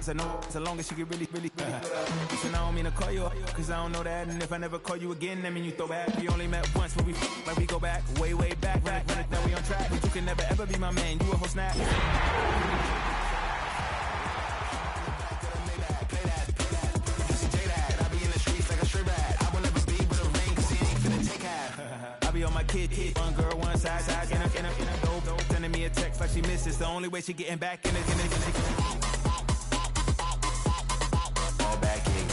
I know so long as she get really good. Listen, I don't mean to call you up, cause I don't know that. And if I never call you again, that mean you throw back. We only met once, but we like we go back, way back. Run it, now we on track. But you can never ever be my man, you a whole snap. On my kid, one girl, one side, in a dope, sending me a text like she misses. The only way she getting back in it. All back in.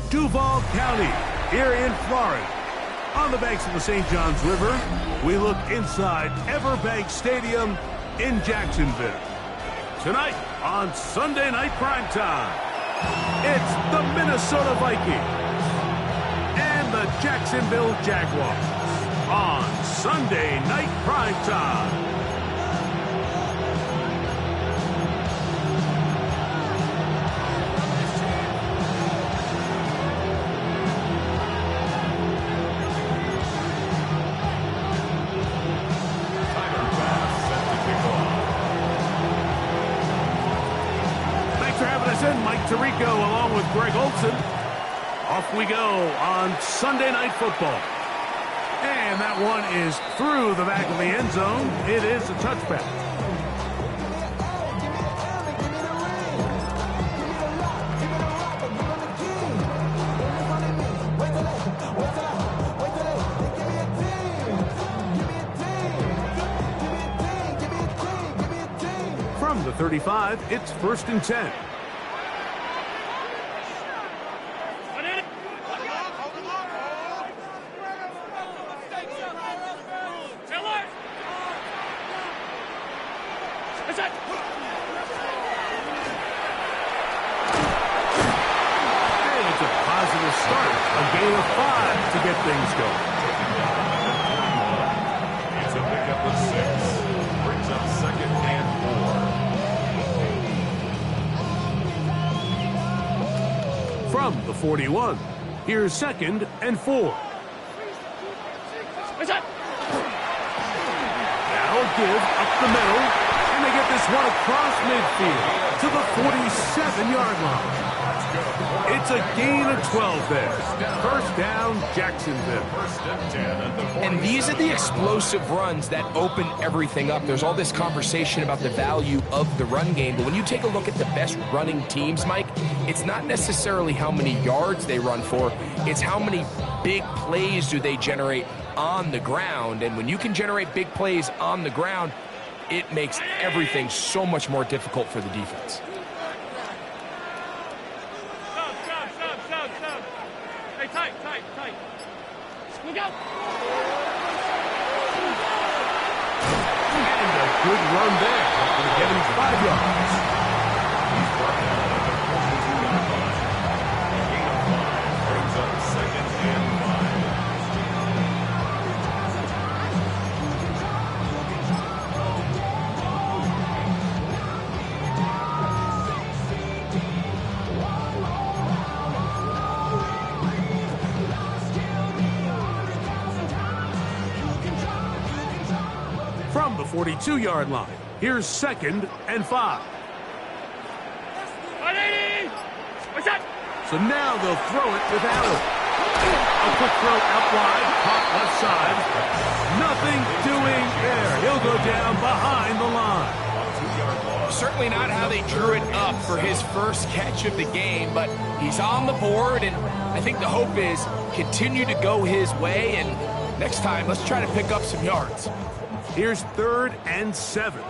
Duval County, here in Florida. On the banks of the St. Johns River, we look inside Everbank Stadium in Jacksonville. Tonight on Sunday Night Primetime, it's the Minnesota Vikings and the Jacksonville Jaguars on Sunday Night Primetime. Thanks for having us in, Mike Tirico, along with Greg Olson. Off we go on Sunday Night Football. And that one is through the back of the end zone. It is a touchback. From the 35, it's 1st and 10. From the 41, here's 2nd and 4. Now a give up the middle, and they get this one across midfield to the 47-yard line. It's a gain of 12 there. 1st down, Jacksonville. And these are the explosive runs that open everything up. There's all this conversation about the value of the run game, but when you take a look at the best running teams, Mike, it's not necessarily how many yards they run for, it's how many big plays do they generate on the ground. And when you can generate big plays on the ground, it makes everything so much more difficult for the defense. Tight. Look out! And a good run there. Going to get him 5 yards. He's brought down at the 42-yard line. A gain of 5 brings up 2nd and 5. From the 42-yard line, here's 2nd and 5. So now they'll throw it with Allen. A quick throw out wide, caught left side. Nothing doing there. He'll go down behind the line. Certainly not how they drew it up for his first catch of the game, but he's on the board, and I think the hope is continue to go his way, and next time, let's try to pick up some yards. Here's 3rd and 7.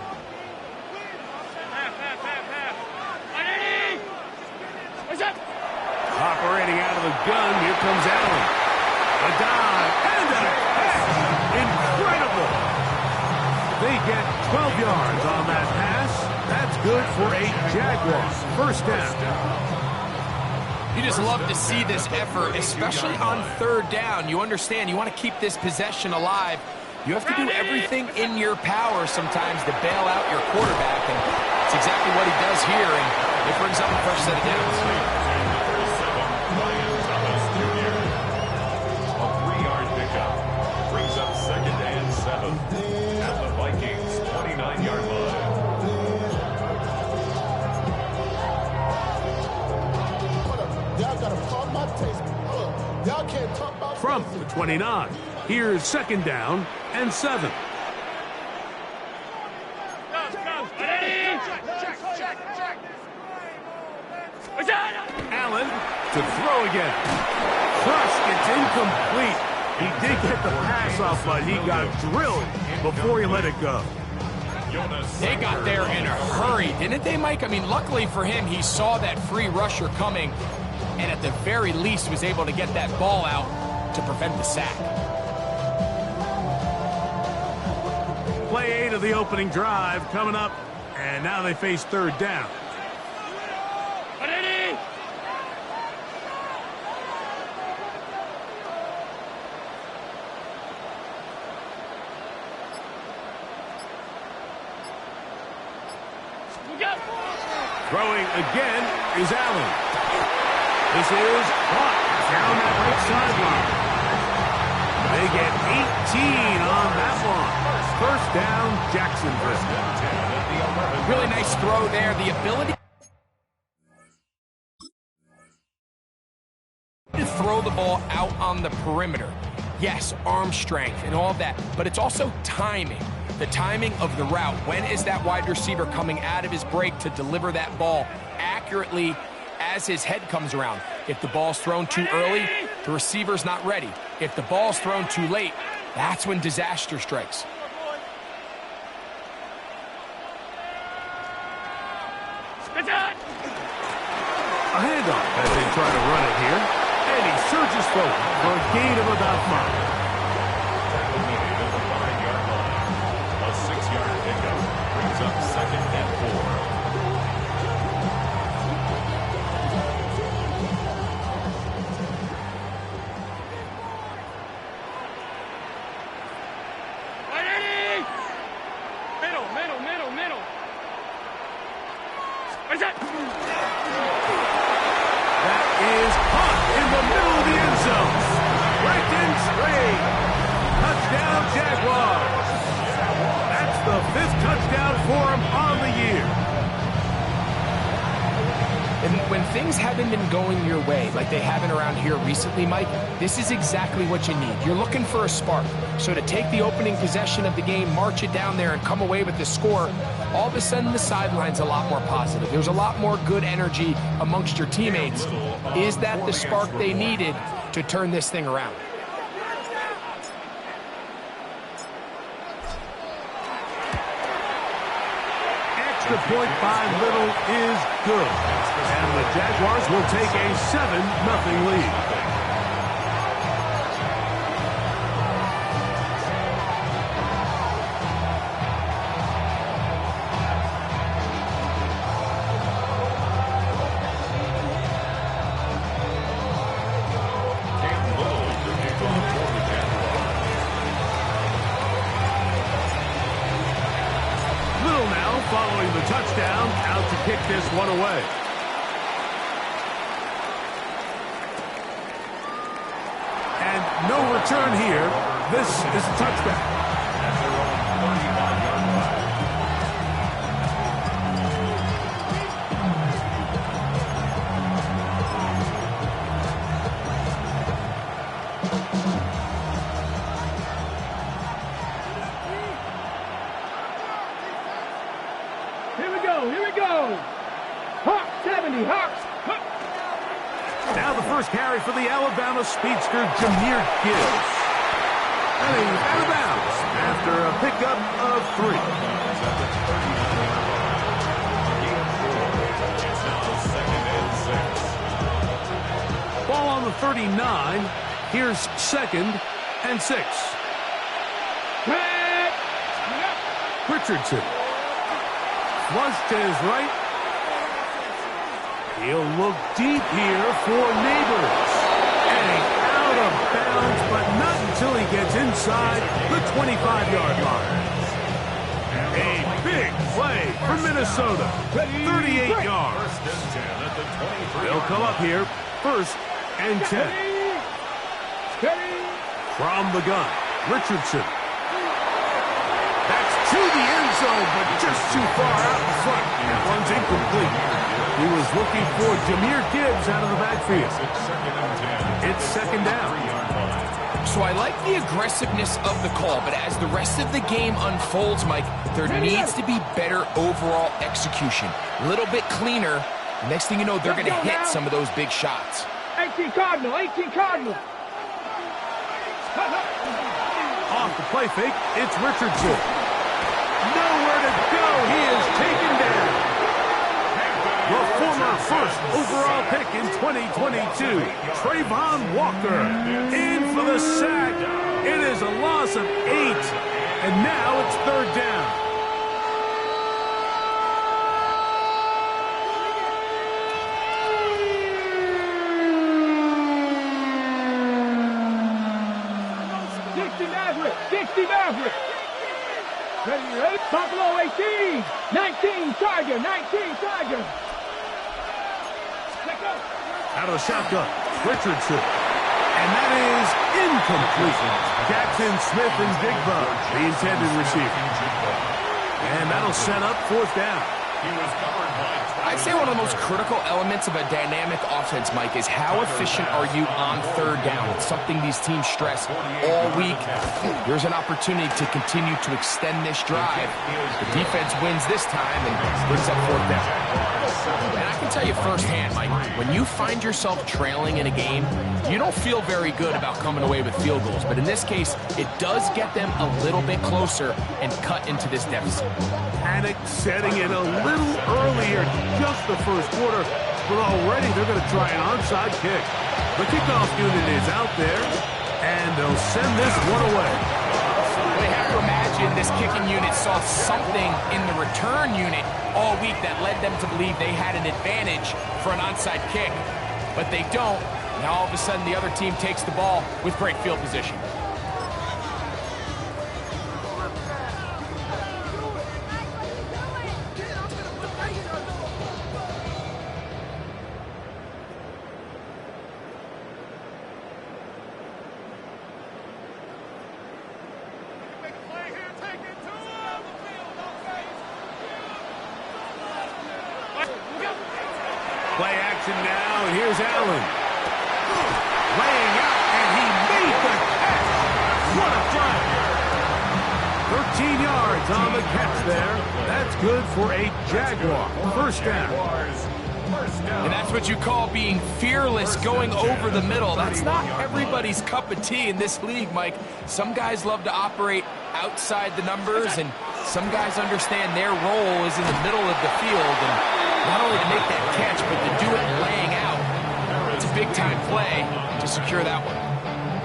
Operating out of the gun, here comes Allen. A dive and a catch. Incredible. They get 12 yards on that pass. That's good for a Jaguars. 1st down. You just love to see this effort, especially on 3rd down. You understand, you want to keep this possession alive. You have to do everything in your power sometimes to bail out your quarterback, and it's exactly what he does here, and it brings up the first set of downs. A 3-yard pickup brings up 2nd and 7 at the Vikings' 29-yard line. From the 29, here's second down and 7. Allen to throw again. Crushed, it's incomplete. He did get the pass off, but he got drilled before he let it go. They got there in a hurry, didn't they, Mike? I mean, luckily for him, he saw that free rusher coming, and at the very least was able to get that ball out to prevent the sack. Play 8 of the opening drive coming up, and now they face third down. Throwing again is Allen. This is caught down that right sideline. They get 18 on that one. First down, Jacksonville. Really nice throw there. The ability to throw the ball out on the perimeter. Yes, arm strength and all that, but it's also timing. The timing of the route. When is that wide receiver coming out of his break to deliver that ball accurately as his head comes around? If the ball's thrown too early, the receiver's not ready. If the ball's thrown too late, that's when disaster strikes. A handoff as they try to run it here. And he surges forward for a gain of about 5. A 6-yard pickup brings up second and 4. That is caught in the middle of the end zone. Right and straight. Touchdown, Jaguars. That's the 5th touchdown for him on the year. And when things haven't been going your way, like they haven't around here recently, Mike, this is exactly what you need. You're looking for a spark. So to take the opening possession of the game, march it down there, and come away with the score, all of a sudden the sideline's a lot more positive. There's a lot more good energy amongst your teammates. Is that the spark they needed to turn this thing around? Extra point by Little is good. And the Jaguars will take a 7-0 lead. Following the touchdown, out to kick this one away. And no return here. This is a touchdown. Here we go. Hawk 70, Hawks. Now the first carry for the Alabama speedster, Jahmyr Gibbs. And he's out of bounds after a pickup of 3. It's now second and 6. Ball on the 39. Here's second and 6. Richardson. Flush to his right. He'll look deep here for Neighbors. And out of bounds, but not until he gets inside the 25-yard line. A big play for Minnesota. 38 yards. They'll come up here. First and 10. From the gun, Richardson. That's to the end zone, but just too far out in front. That one's incomplete. He was looking for Jahmyr Gibbs out of the backfield. It's second down. So I like the aggressiveness of the call, but as the rest of the game unfolds, Mike, there needs to be better overall execution. A little bit cleaner. Next thing you know, they're going to hit some of those big shots. 18 Cardinal, 18 Cardinal. Off the play fake, it's Richardson. Nowhere to go. He is taken down. The former first overall pick in 2022, Trayvon Walker, in for the sack. It is a loss of 8, and now it's third down. Dixie Maverick. Ready? Buffalo 18. 19 Tiger. 19 Tiger. Out of the shotgun, Richardson. And that is incomplete. Jackson Smith and Digba, the intended receiver. And that'll set up fourth down. I'd say one of the most critical elements of a dynamic offense, Mike, is how efficient are you on third down. It's something these teams stress all week. Here's an opportunity to continue to extend this drive. The defense wins this time and brings up fourth down. And I can tell you firsthand, Mike, when you find yourself trailing in a game, you don't feel very good about coming away with field goals. But in this case, it does get them a little bit closer and cut into this deficit. Panic setting in a little earlier, just the first quarter, but already they're going to try an onside kick. The kickoff unit is out there, and they'll send this one away. They have to imagine this kicking unit saw something in the return unit all week that led them to believe they had an advantage for an onside kick, but they don't. Now all of a sudden the other team takes the ball with great field position. Play action now, and here's Allen. Laying out, and he made the catch. What a play. 13 yards on the catch there. That's good for a Jaguar. First down. And that's what you call being fearless, going over the middle. That's not everybody's cup of tea in this league, Mike. Some guys love to operate outside the numbers, and some guys understand their role is in the middle of the field. And not only to make that catch, but to do it laying out. It's a big-time play to secure that one.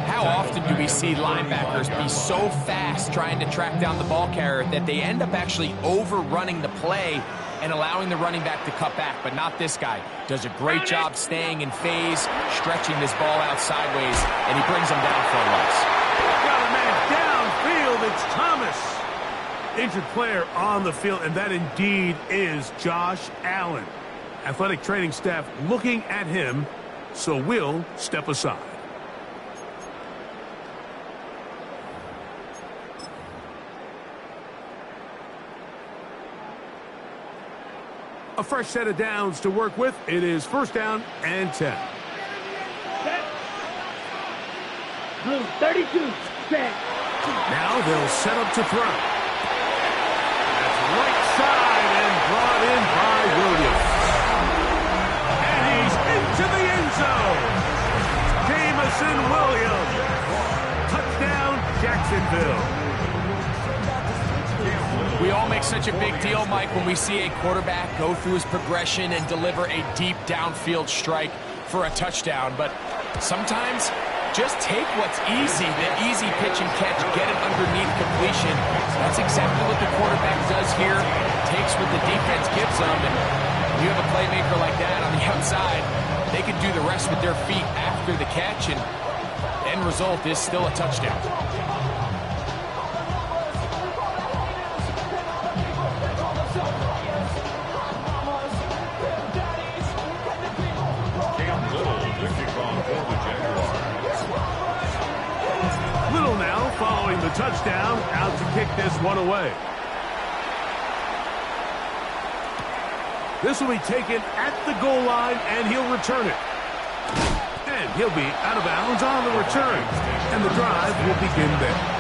How often do we see linebackers be so fast trying to track down the ball carrier that they end up actually overrunning the play and allowing the running back to cut back? But not this guy. Does a great job staying in phase, stretching this ball out sideways, and he brings him down for a loss. Got a man downfield. It's Thomas. Injured player on the field, and that indeed is Josh Allen. Athletic training staff looking at him, so we'll step aside. A fresh set of downs to work with. It is first down and 10. Blue 32. Set. Now they'll set up to throw. Right side and brought in by Williams. And he's into the end zone. Jamison Williams. Touchdown, Jacksonville. We all make such a big deal, Mike, when we see a quarterback go through his progression and deliver a deep downfield strike for a touchdown. But sometimes just take what's easy, the easy pitch and catch, get it underneath completion. That's exactly what the quarterback does here. Takes what the defense gives them, and you have a playmaker like that on the outside, they can do the rest with their feet after the catch, and the end result is still a touchdown. Little now following the touchdown, out to kick this one away. This will be taken at the goal line, and he'll return it. And he'll be out of bounds on the return. And the drive will begin there.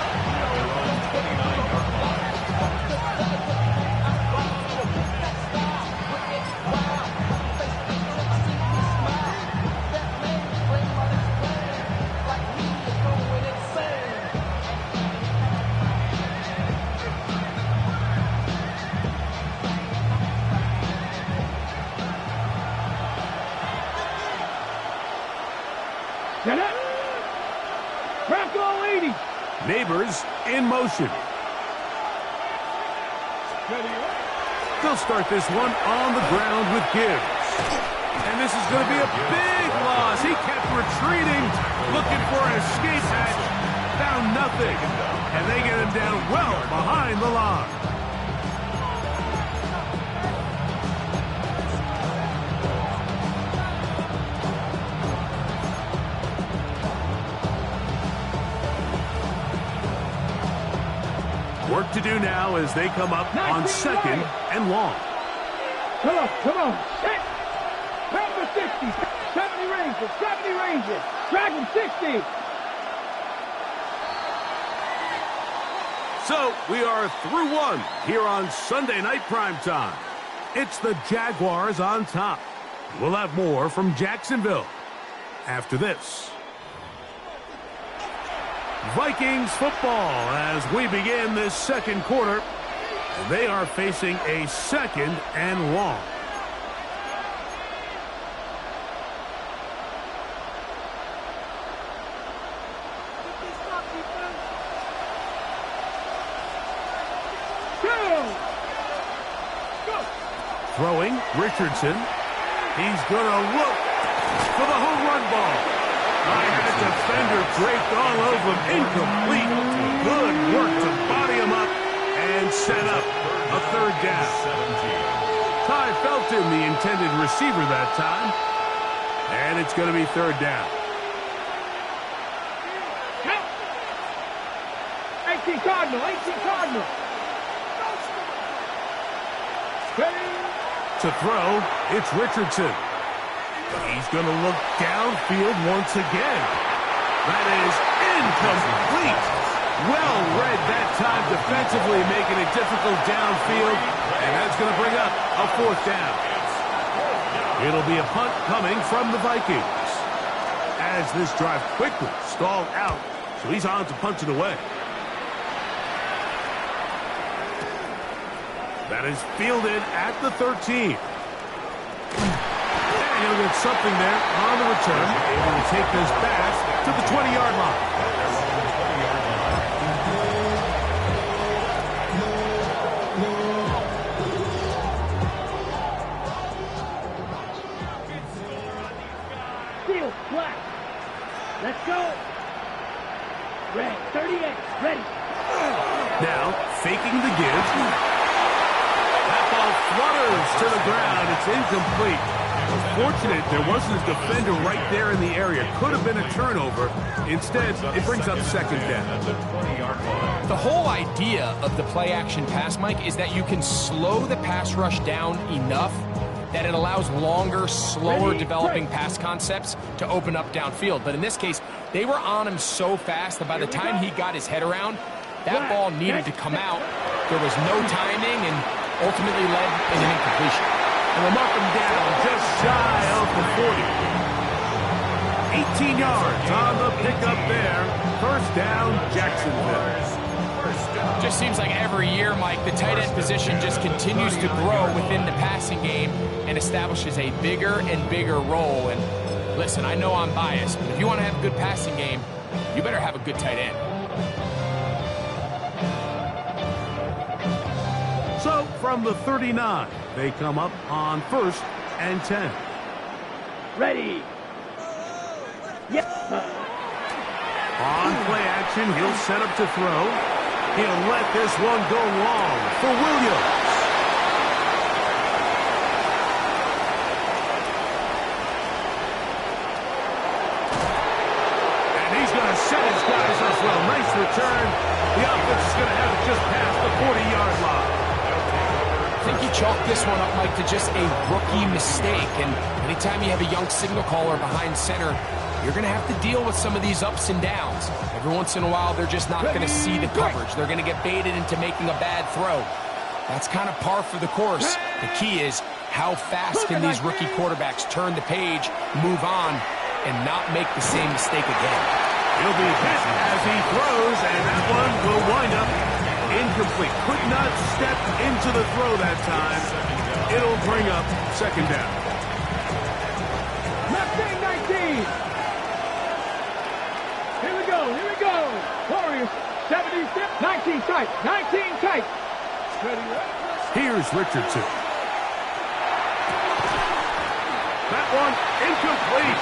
Get up. Bronco 80. Neighbors in motion. They'll start this one on the ground with Gibbs. And this is going to be a big loss. He kept retreating, looking for an escape hatch. Found nothing. And they get him down well behind the line. Work to do now as they come up on second and long. Come on. Set. Number 60. 70 ranges. 70 ranges. Dragon 60. So we are through one here on Sunday Night Primetime. It's the Jaguars on top. We'll have more from Jacksonville after this. Vikings football as we begin this second quarter. They are facing a second and long. Throwing, Richardson. He's going to look for the home run ball. That defender draped all over him. Incomplete. Good work to body him up and set up a third down. Ty Felton, the intended receiver that time. And it's going to be third down. 18 Cardinal. 18 Cardinal. To throw, it's Richardson. He's going to look downfield once again. That is incomplete. Well read that time defensively, making it difficult downfield. And that's going to bring up a fourth down. It'll be a punt coming from the Vikings. As this drive quickly stalled out, so he's on to punt it away. That is fielded at the 13. And he'll get something there on the return. Able to take this back to the 20-yard line. Field flat. Let's go. Red 38. Ready. Now faking the give. Flutters to the ground. It's incomplete. Fortunate there wasn't a defender right there in the area. Could have been a turnover. Instead, it brings up second down. The whole idea of the play-action pass, Mike, is that you can slow the pass rush down enough that it allows longer, slower developing pass concepts to open up downfield. But in this case, they were on him so fast that by the time he got his head around, that ball needed to come out. There was no timing and ultimately led in an incompletion. And we'll mark him down just shy of the 40. 18 yards on the pickup there. First down, Jacksonville. Just seems like every year, Mike, the tight end position just continues to grow within the passing game and establishes a bigger and bigger role. And listen, I know I'm biased, but if you want to have a good passing game, you better have a good tight end. So, from the 39, they come up on 1st and 10. Ready. Yes. On play action, he'll set up to throw. He'll let this one go long for Williams. And he's going to set his guys up well. Nice return. The offense is going to have it just past the 40-yard line. think you chalk this one up, Mike, to just a rookie mistake. And anytime you have a young signal caller behind center, you're going to have to deal with some of these ups and downs. Every once in a while, they're just not going to see the coverage. They're going to get baited into making a bad throw. That's kind of par for the course. The key is how fast can these rookie quarterbacks turn the page, move on, and not make the same mistake again. He'll be hit as he throws, and that one will wind up incomplete. Could not step into the throw that time. It'll bring up second down. Left wing 19. Here we go. Warriors, 76, 19 tight, 19 tight. Here's Richardson. That one incomplete.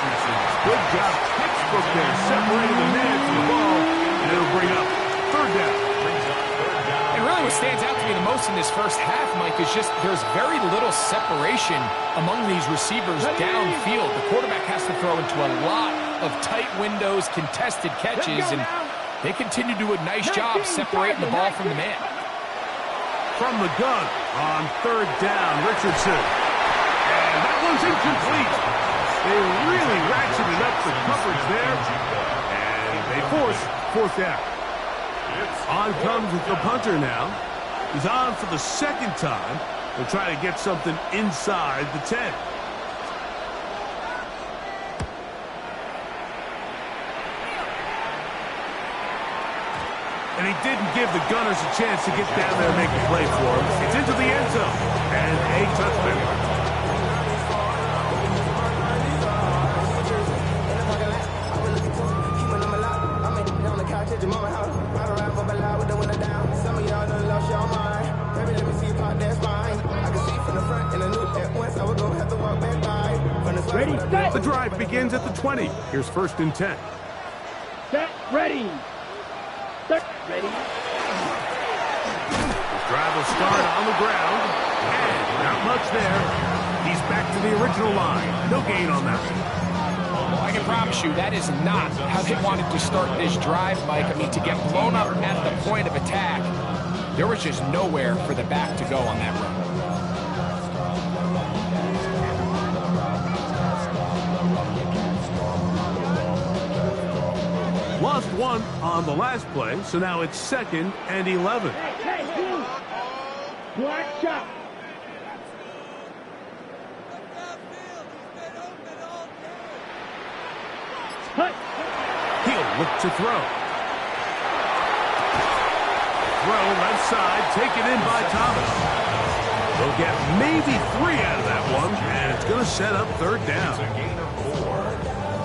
Good job. Textbook there. Separated the man from the ball, and it'll bring up third down. And really what stands out to me the most in this first half, Mike, is just there's very little separation among these receivers downfield. The quarterback has to throw into a lot of tight windows, contested catches, and they continue to do a nice job separating the ball from the man. From the gun on third down, Richardson. And that one's incomplete. They really ratcheted up the coverage there, and they force fourth down. On comes the punter now. He's on for the second time. They'll try to get something inside the 10. And he didn't give the Gunners a chance to get down there and make a play for him. It's into the end zone. And a touchdown. Ready, set. The drive begins at the 20. Here's first and 10. Set, ready. Set, ready. The drive will start on the ground. And not much there. He's back to the original line. No gain on that one. I can promise you that is not how they wanted to start this drive, Mike. I mean, to get blown up at the point of attack, there was just nowhere for the back to go on that run. Lost one on the last play, so now it's second and 11. Hey, black shot. He'll look to throw. Throw left side, taken in by Thomas. They'll get maybe 3 out of that one, and it's going to set up third down. It's a gain of 4.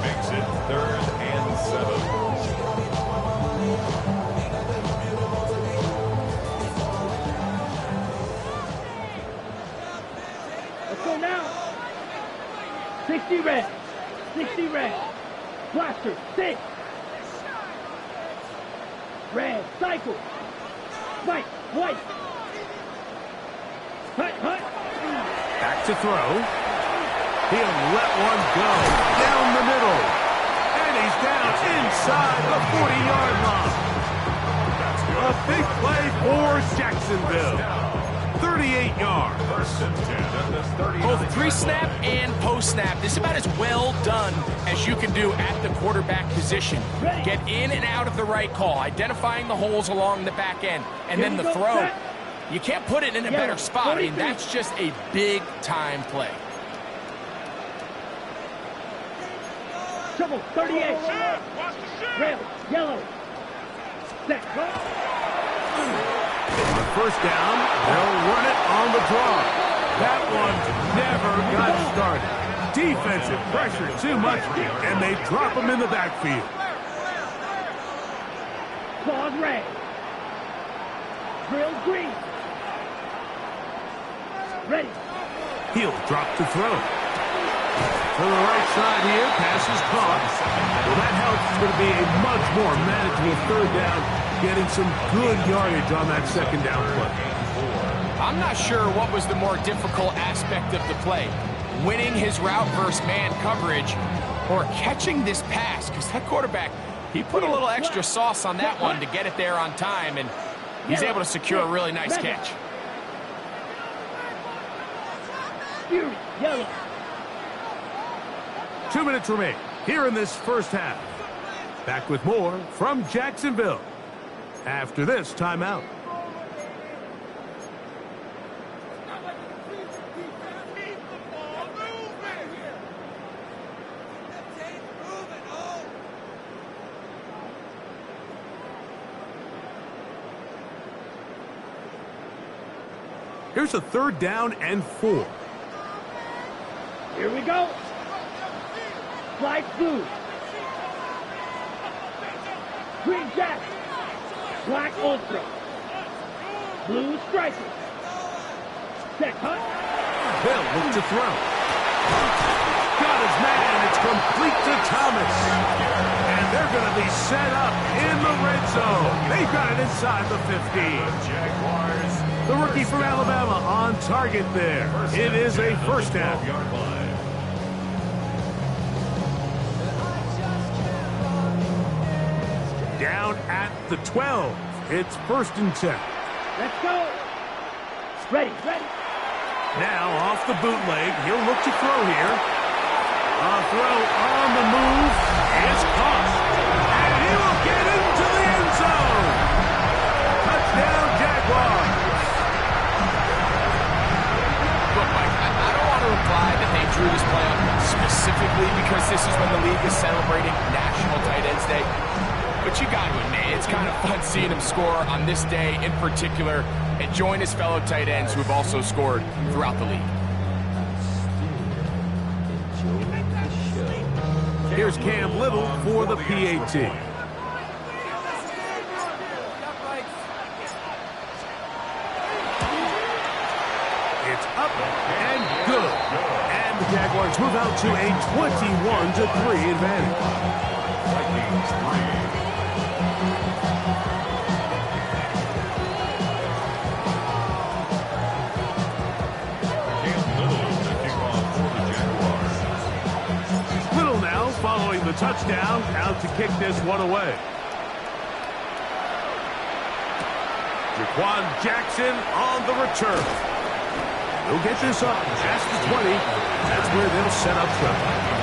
Makes it 3rd and 7. Let's go now. 60 red. 60 red. Blaster, 6. Red, cycle. White, white. Hut. Back to throw. He'll let one go down the middle. And he's down inside the 40-yard line. A big play for Jacksonville. 38 yards. First and 10 at this 39. Both pre-snap and post-snap. This is about as well done as you can do at the quarterback position. Get in and out of the right call, identifying the holes along the back end, and then the throw. You can't put it in a better spot. I mean, that's just a big-time play. Trouble, 38. Red, yellow. Set. On first down, they'll run it on the draw. That one never got started. Defensive pressure too much, and they drop him in the backfield. Claws red. Drill green. Ready. He'll drop to throw. To the right side here, pass is caught. Well, that helps. It's going to be a much more manageable third down, getting some good yardage on that second down play. I'm not sure what was the more difficult aspect of the play, winning his route versus man coverage or catching this pass, because that quarterback, he put a little extra sauce on that one to get it there on time, and he's able to secure a really nice catch. Fury, yellow. 2 minutes remain here in this first half. Back with more from Jacksonville after this timeout. Here's a 3rd down and 4. Here we go. Light blue. Green jacket. Black ultra. Blue striker. Check hunt. Bill look to throw. Got his man. It's complete to Thomas. And they're going to be set up in the red zone. They've got it inside the 15. The rookie from Alabama on target there. It is a first down. Down at the 12. It's 1st and 10. Let's go. Ready. Now off the bootleg. He'll look to throw here. A throw on the move is caught. And he will get into the end zone. Touchdown, Jaguars. Look, Mike, I don't want to imply that they drew this play up specifically because this is when the league is celebrating National Tight Ends Day. But you got to admit, it's kind of fun seeing him score on this day in particular and join his fellow tight ends who have also scored throughout the league. Here's Cam Little for the PAT. It's up and good. And the Jaguars move out to a 21-3 advantage. Following the touchdown, out to kick this one away. Jaquan Jackson on the return. He'll get this up past the 20. That's where they'll set up trouble.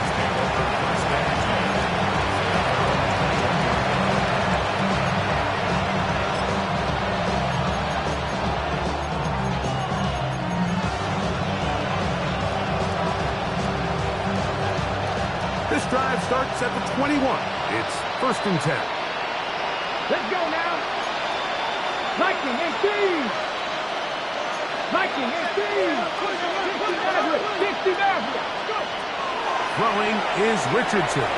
This drive starts at the 21. It's 1st and 10. Let's go now. Viking and Steve. Viking and Steve. 60 Maverick. Throwing is Richardson.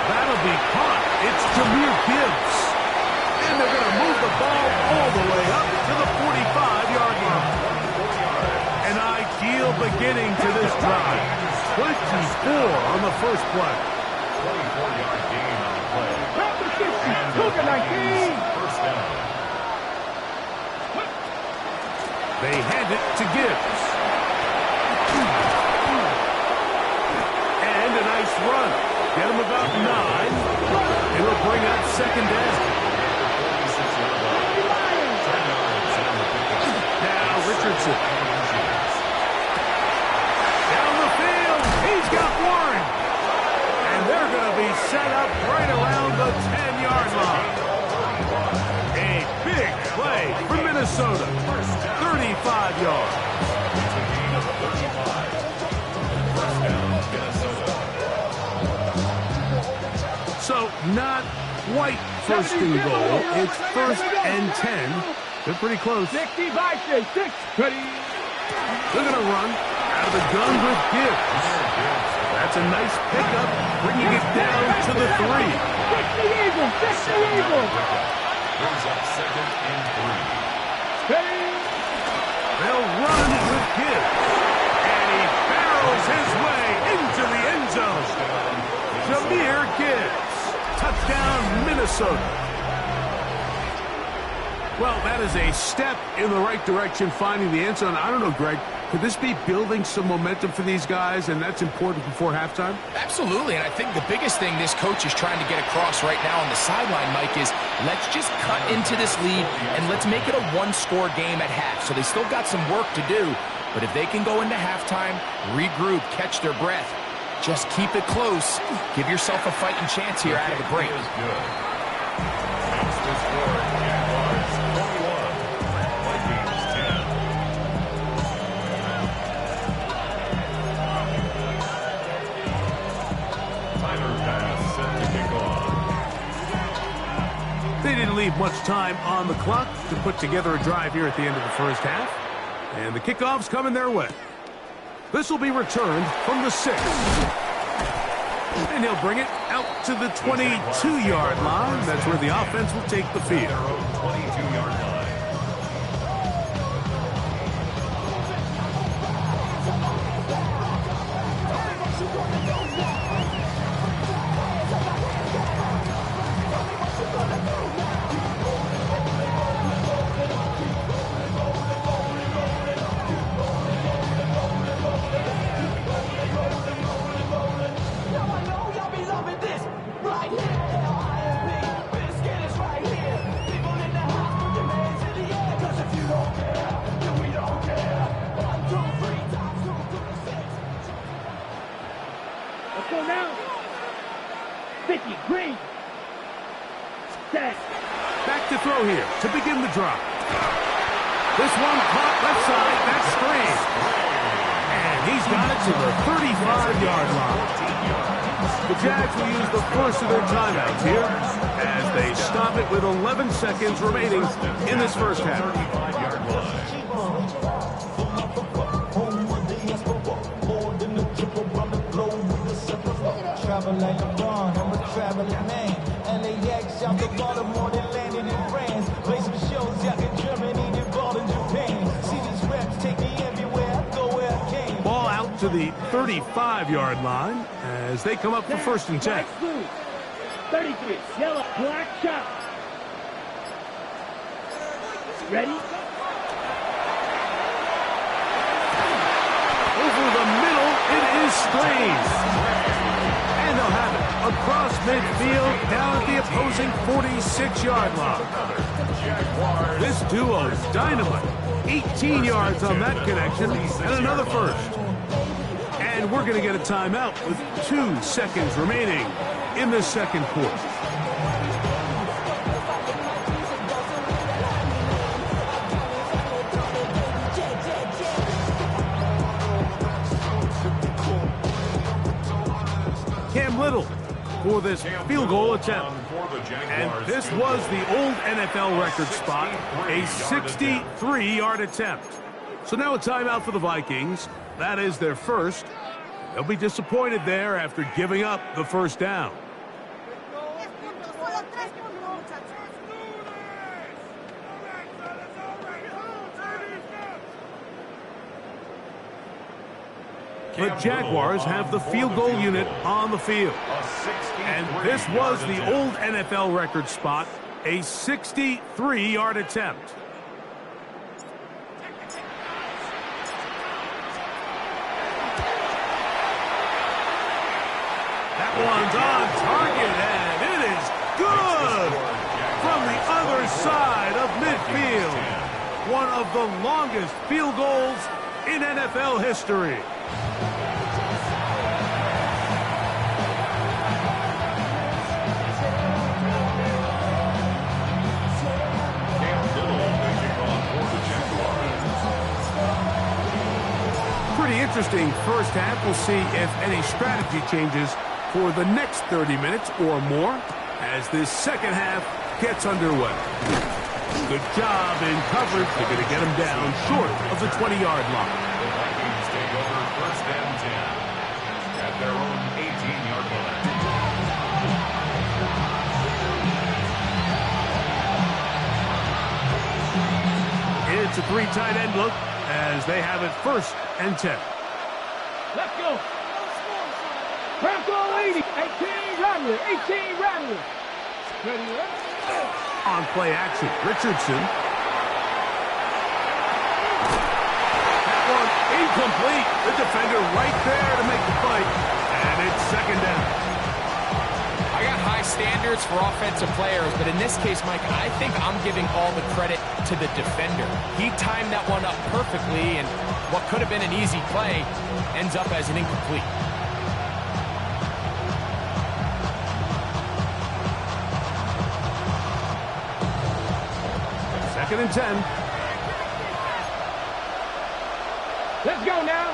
That'll be caught. It's Jahmyr Gibbs. And they're going to move the ball all the way up to the 45-yard line. An ideal beginning to this drive. 24 on the first play. 24-yard gain on the play. Number 60, Cougar 19. First down. They hand it to Gibbs. And a nice run. Get him about 9. It'll bring up 2nd down. Now Richardson. He's got one. And they're going to be set up right around the 10-yard line. A big play for Minnesota. 35 yards. So not quite 1st and goal. It's 1st and 10. They're pretty close. 60 Vikings. 6. Ready. They're going to run out of the gun with Gibbs. That's a nice pickup, bringing it down to the 3. 60 Eagles. 60 Eagles. Brings up 2nd and 3. Ready. They'll run with Gibbs. And he barrels his way into the end zone. Jahmyr Gibbs. Touchdown, Minnesota. Well, that is a step in the right direction, finding the end zone. I don't know, Greg. Could this be building some momentum for these guys, and that's important before halftime? Absolutely, and I think the biggest thing this coach is trying to get across right now on the sideline, Mike, is let's just cut into this lead, and let's make it a one-score game at half. So they still got some work to do, But if they can go into halftime, regroup, catch their breath, just keep it close, give yourself a fighting chance here out of the break. Is good. That's the score. Jaguars 21, Vikings 10. Timer pass set to kick off. They didn't leave much time on the clock to put together a drive here at the end of the first half. And the kickoff's coming their way. This will be returned from the 6. And he'll bring it out to the 22-yard line. That's where the offense will take the field. 22-yard line. Let's go now. 50, green. Set. Back to throw here to begin the drive. This one caught left side. That's screen. And he's got it to the 35-yard line. The Jags will use the first of their timeouts here as they stop it with 11 seconds remaining in this first half. 35-yard line. Travel like LeBron, I'm a traveling man. LAX out the Baltimore, they landed in France. Play some shows out in Germany, they ball in Japan. See these reps take me everywhere, I go where I can. Ball out to the 35-yard line as they come up for first and 10. White, blue. 33, yellow, black shot. Ready? Over the middle, it is Strange. And they'll have it across midfield down at the opposing 46-yard line. This duo is dynamite. 18 yards on that connection and another first. And we're going to get a timeout with 2 seconds remaining in the second quarter. Cam Little for this field goal attempt. And this was the old NFL record spot, a 63-yard attempt. So now a timeout for the Vikings. That is their first. They'll be disappointed there after giving up the first down. The Jaguars have the field goal unit on the field. And this was the old NFL record spot, a 63-yard attempt. That one's on target, and it is good from the other side of midfield. One of the longest field goals in NFL history. Pretty interesting first half. We'll see if any strategy changes for the next 30 minutes or more as this second half gets underway. Good job in coverage. They're going to get him down short of the 20-yard line. The Vikings take over first and 10 at their own 18-yard line. It's a 3 tight end look as they have it first and 10. Let's go. Bronco 80. 18 Rattler. 18 Rattler. Ready, On play action, Richardson. That one incomplete. The defender right there to make the fight. And it's second down. I got high standards for offensive players, but in this case, Mike, I think I'm giving all the credit to the defender. He timed that one up perfectly, and what could have been an easy play ends up as an incomplete. Second and 10. Let's go now.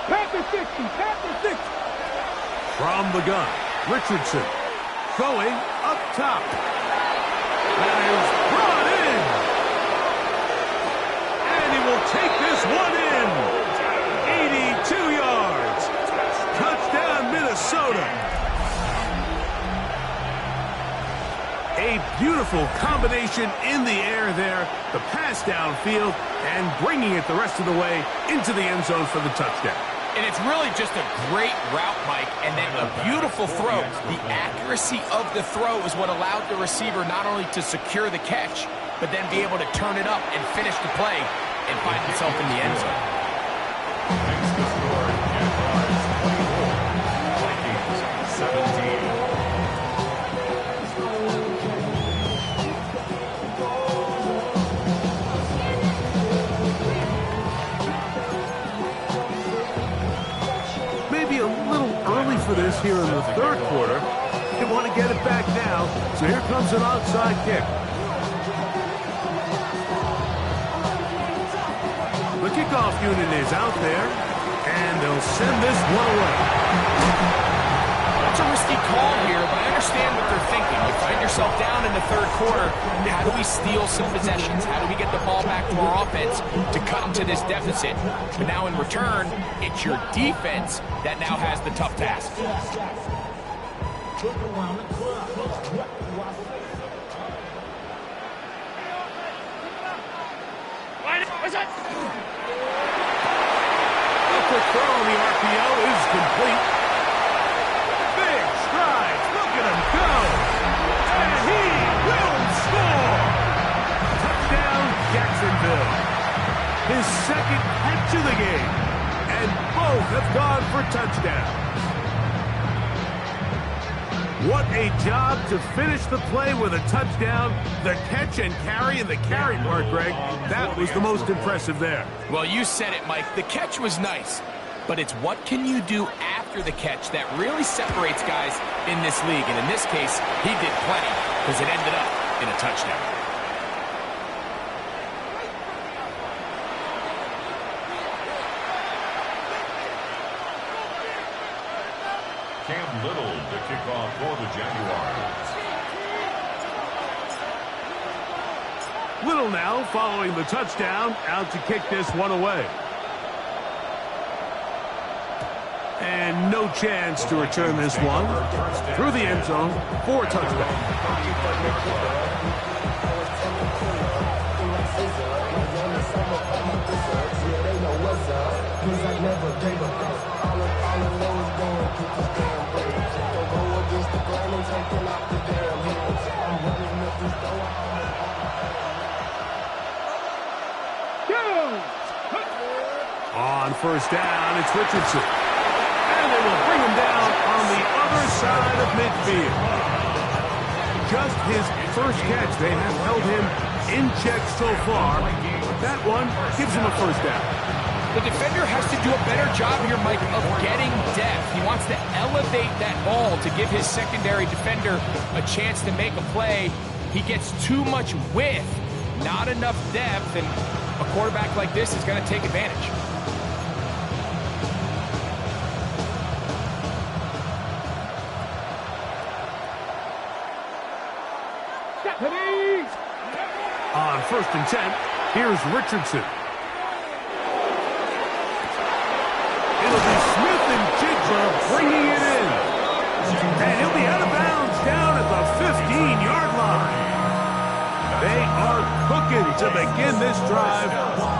Panther 60, Panther 60. From the gun, Richardson going up top. That is brought in. And he will take this one in. 82 yards. Touchdown, Minnesota. A beautiful combination in the air there. The pass downfield and bringing it the rest of the way into the end zone for the touchdown. And it's really just a great route, Mike, and then a beautiful throw. The accuracy of the throw is what allowed the receiver not only to secure the catch, but then be able to turn it up and finish the play and find himself in the end zone. Makes the score, Jaguars 24, Vikings 17. A little early for this here in the third quarter. They want to get it back now, so here comes an onside kick. The kickoff unit is out there, and they'll send this one away. That's a risky call here, but I understand what they're thinking. You find yourself down in the third quarter. How do we steal some possessions? How do we get the ball back to our offense to cut into this deficit? But now in return, it's your defense that now has the tough task. A quick throw on the RPO is complete. Big strides. Look at him go. And he will score. Touchdown, Jacksonville. His second catch of the game. And both have gone for touchdowns. What a job to finish the play with a touchdown. The catch and carry, and the carry part, Greg, that was the most impressive there. Well, you said it, Mike. The catch was nice, but it's what can you do after the catch that really separates guys in this league. And in this case, he did plenty because it ended up in a touchdown. Cam Little to kick off for the Jaguars. Little now following the touchdown, out to kick this one away. And no chance to return this one through the end zone for a touchdown. On first down, it's Richardson. And they will bring him down on the other side of midfield. Just his first catch. They have held him in check so far. That one gives him a first down. The defender has to do a better job here, Mike, of getting depth. He wants to elevate that ball to give his secondary defender a chance to make a play. He gets too much width, not enough depth, and a quarterback like this is going to take advantage. On first and 10, here's Richardson. It'll be Smith and Jigba bringing it in. And he'll be out of bounds down at the 15-yard line. They are cooking to begin this drive.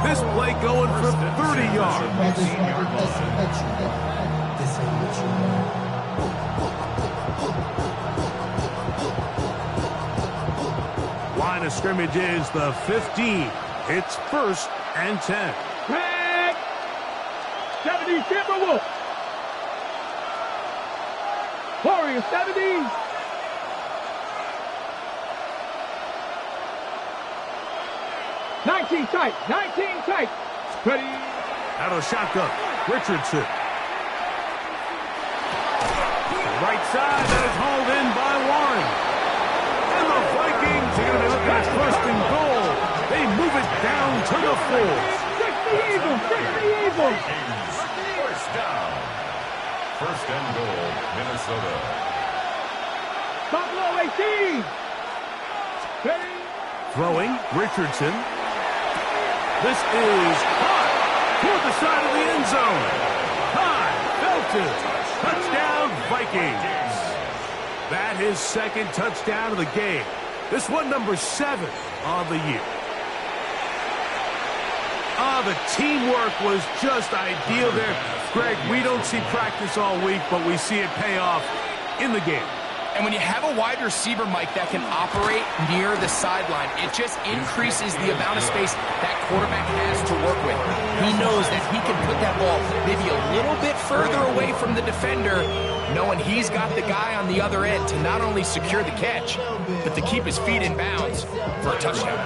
This play going for 30 yards. Line of scrimmage is the 15. It's first and 10. Tag! 70 Timberwolves. Warriors 70. Nineteen tight. 19 tight. Ready. Out of the shotgun. Richardson. Right side, that is hauled in by Warren. And the Vikings are going to be looking at first and goal. They move it down to the 4. 60 Eagles. 60 Eagles. First down. First and goal, Minnesota. Top low 18. Ready. Throwing, Richardson. This is hot toward the side of the end zone. High, belted. Touchdown, Vikings. That is second touchdown of the game. This one number 7 on the year. The teamwork was just ideal there. Greg, we don't see practice all week, but we see it pay off in the game. And when you have a wide receiver, Mike, that can operate near the sideline, it just increases the amount of space that quarterback has to work with. He knows that he can put that ball maybe a little bit further away from the defender, knowing he's got the guy on the other end to not only secure the catch, but to keep his feet in bounds for a touchdown.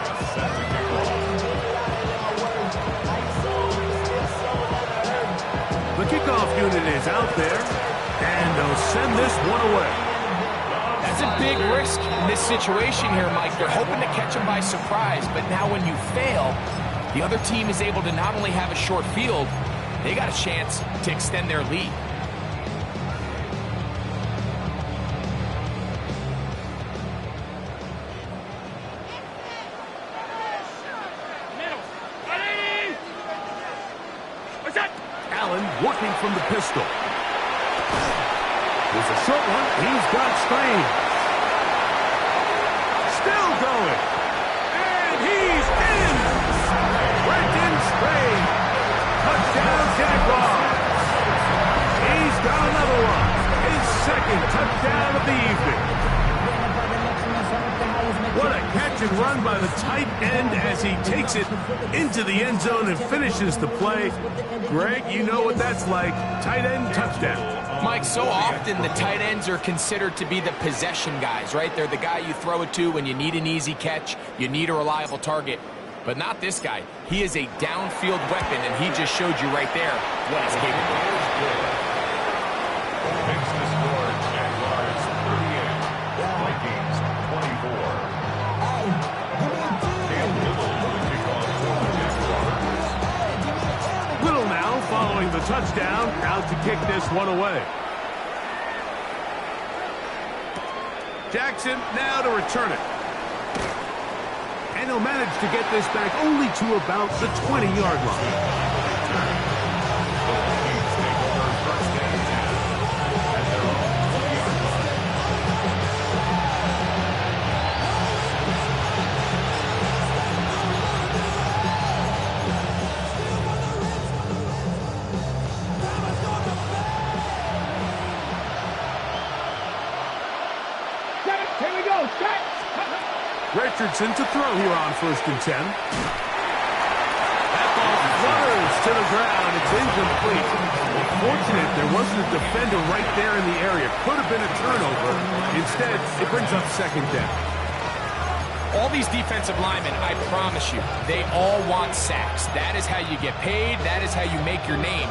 The kickoff unit is out there, and they'll send this one away. That's a big risk in this situation here, Mike. They're hoping to catch him by surprise, but now when you fail, the other team is able to not only have a short field, they got a chance to extend their lead. Allen working from the pistol. There's a short one. He's got Strange. Still going. And he's in. Brenton Strange. Touchdown, Jaguars. He's got another one. His second touchdown of the evening. What a catch and run by the tight end as he takes it into the end zone and finishes the play. Greg, you know what that's like. Tight end touchdown. Mike, so often the tight ends are considered to be the possession guys, right? They're the guy you throw it to when you need an easy catch, you need a reliable target. But not this guy. He is a downfield weapon, and he just showed you right there what he's capable of. Makes the score Jaguars 38, Vikings 24. Cam Little will kick off for the Jaguars. Little now following the touchdown, out to kick this one away. Jackson now to return it. And he'll manage to get this back only to about the 20-yard line. Richardson to throw here on 1st and 10. That ball flutters to the ground. It's incomplete. Fortunate there wasn't a defender right there in the area. Could have been a turnover. Instead, it brings up 2nd down. All these defensive linemen, I promise you, they all want sacks. That is how you get paid. That is how you make your name.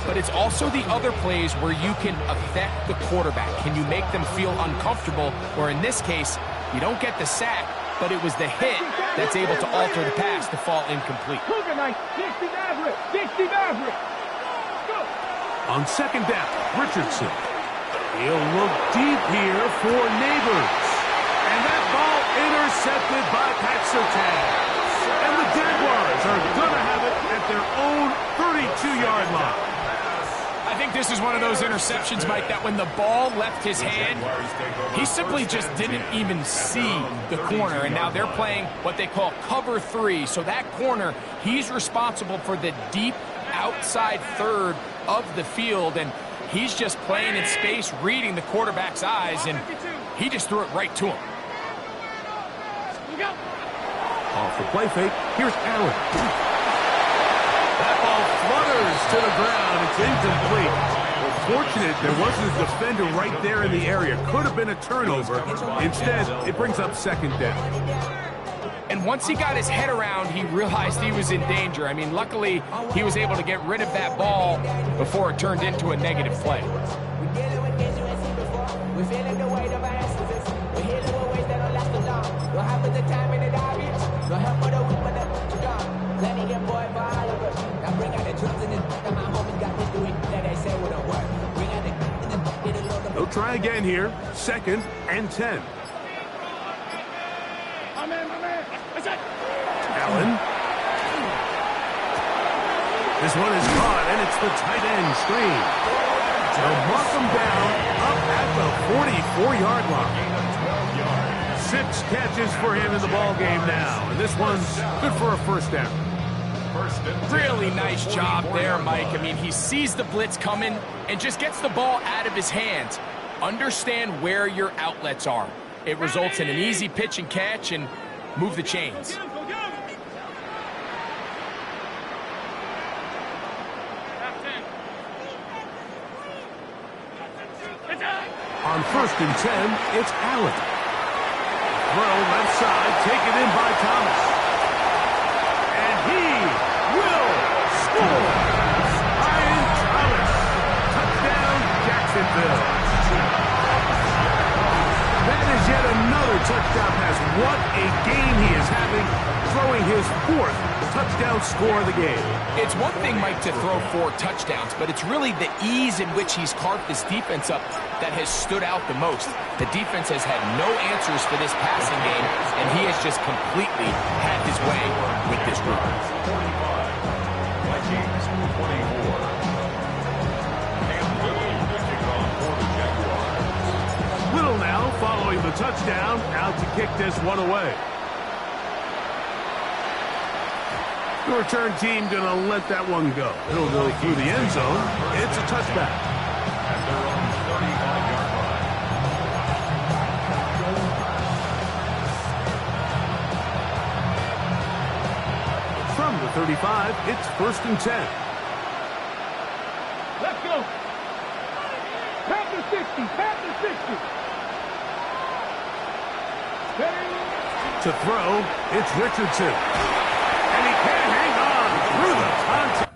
But it's also the other plays where you can affect the quarterback. Can you make them feel uncomfortable? Or in this case, you don't get the sack, but it was the hit that's able to alter the pass to fall incomplete. 60 Maverick. 60 Maverick. Go. On 2nd down, Richardson. He'll look deep here for Neighbors. And that ball intercepted by Pat Surtain. And the Jaguars are going to have it at their own 32-yard line. I think this is one of those interceptions, Mike, that when the ball left his hand, he simply just didn't even see the corner. And now they're playing what they call cover 3. So that corner, he's responsible for the deep outside third of the field. And he's just playing in space, reading the quarterback's eyes, and he just threw it right to him. Off the play fake, here's Allen. That ball flutters to the ground. It's incomplete. Unfortunate there wasn't a defender right there in the area. Could have been a turnover. Instead, it brings up second down. And once he got his head around, he realized he was in danger. I mean, luckily, he was able to get rid of that ball before it turned into a negative play. They'll try again here. 2nd and 10. Allen. This one is caught, and it's the tight end screen. They'll mark him down up at the 44-yard line. 6 catches for him in the ball game now, and this one's good for a first down. Really nice job there, Mike. I mean, he sees the blitz coming and just gets the ball out of his hands. Understand where your outlets are. It results in an easy pitch and catch and move the chains. On 1st and 10, it's Allen. Throw left side, taken in by Thomas. And he will score. Ryan Thomas. Touchdown, Jacksonville. That is yet another touchdown pass. What a game he is having, throwing his 4th touchdown score of the game. It's one thing, Mike, to throw 4 touchdowns, but it's really the ease in which he's carved this defense up that has stood out the most. The defense has had no answers for this passing game, and he has just completely had his way with this group. 45. Vikings 24. Cam Little kicking off for the Jaguars. Little now following the touchdown, out to kick this one away. The return team going to let that one go. It'll go through the end zone. It's a touchback. At their own 35-yard line. From the 35, it's 1st and 10. Let's go. Pat the 60. Pat the 60. To throw, it's Richardson. And he can't hang on through the contact.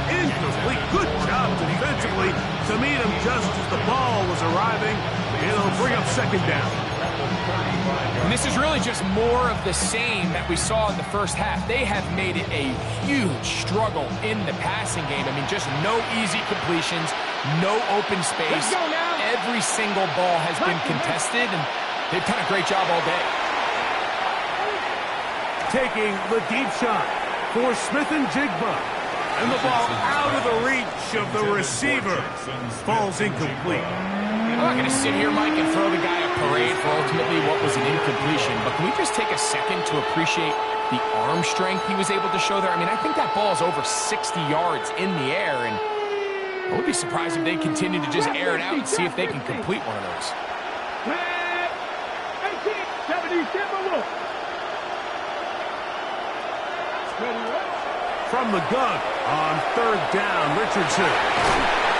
Incomplete. Good job defensively to meet him just as the ball was arriving. It'll bring up 2nd down. And this is really just more of the same that we saw in the first half. They have made it a huge struggle in the passing game. I mean, just no easy completions, no open space. Every single ball has been contested, and they've done a great job all day. Taking the deep shot for Smith and Jigba. And the ball out of the reach of the receiver falls incomplete. I'm not going to sit here, Mike, and throw the guy a parade for ultimately what was an incompletion, but can we just take a second to appreciate the arm strength he was able to show there? I mean, I think that ball is over 60 yards in the air, and I would be surprised if they continue to just air it out and see if they can complete one of those. 18, From the gun on 3rd down, Richardson.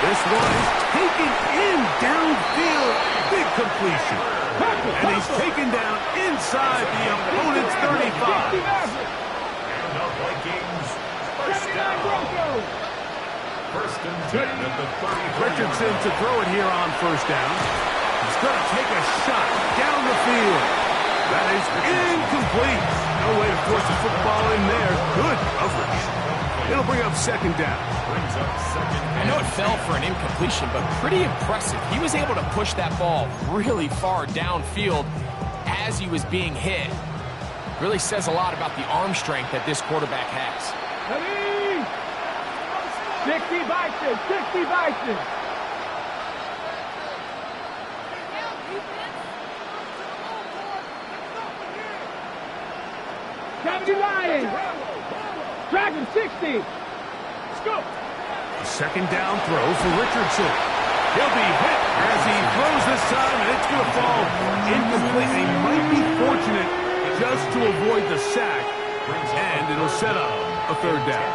This one is taken in downfield. Big completion. And he's taken down inside the opponent's 35. And the Vikings first down. 1st and 10 at the 30. Richardson to throw it here on 1st down. He's going to take a shot down the field. That is incomplete. No way to force the football in there. Good coverage. It'll bring up 2nd down. I know it fell for an incompletion, but pretty impressive. He was able to push that ball really far downfield as he was being hit. Really says a lot about the arm strength that this quarterback has. 60 vices, 60 vices. Lions. Dragon 60. Let's go. Second down throw for Richardson. He'll be hit as he throws this time, and it's going to fall incomplete. He might be fortunate just to avoid the sack, and it'll set up a third down.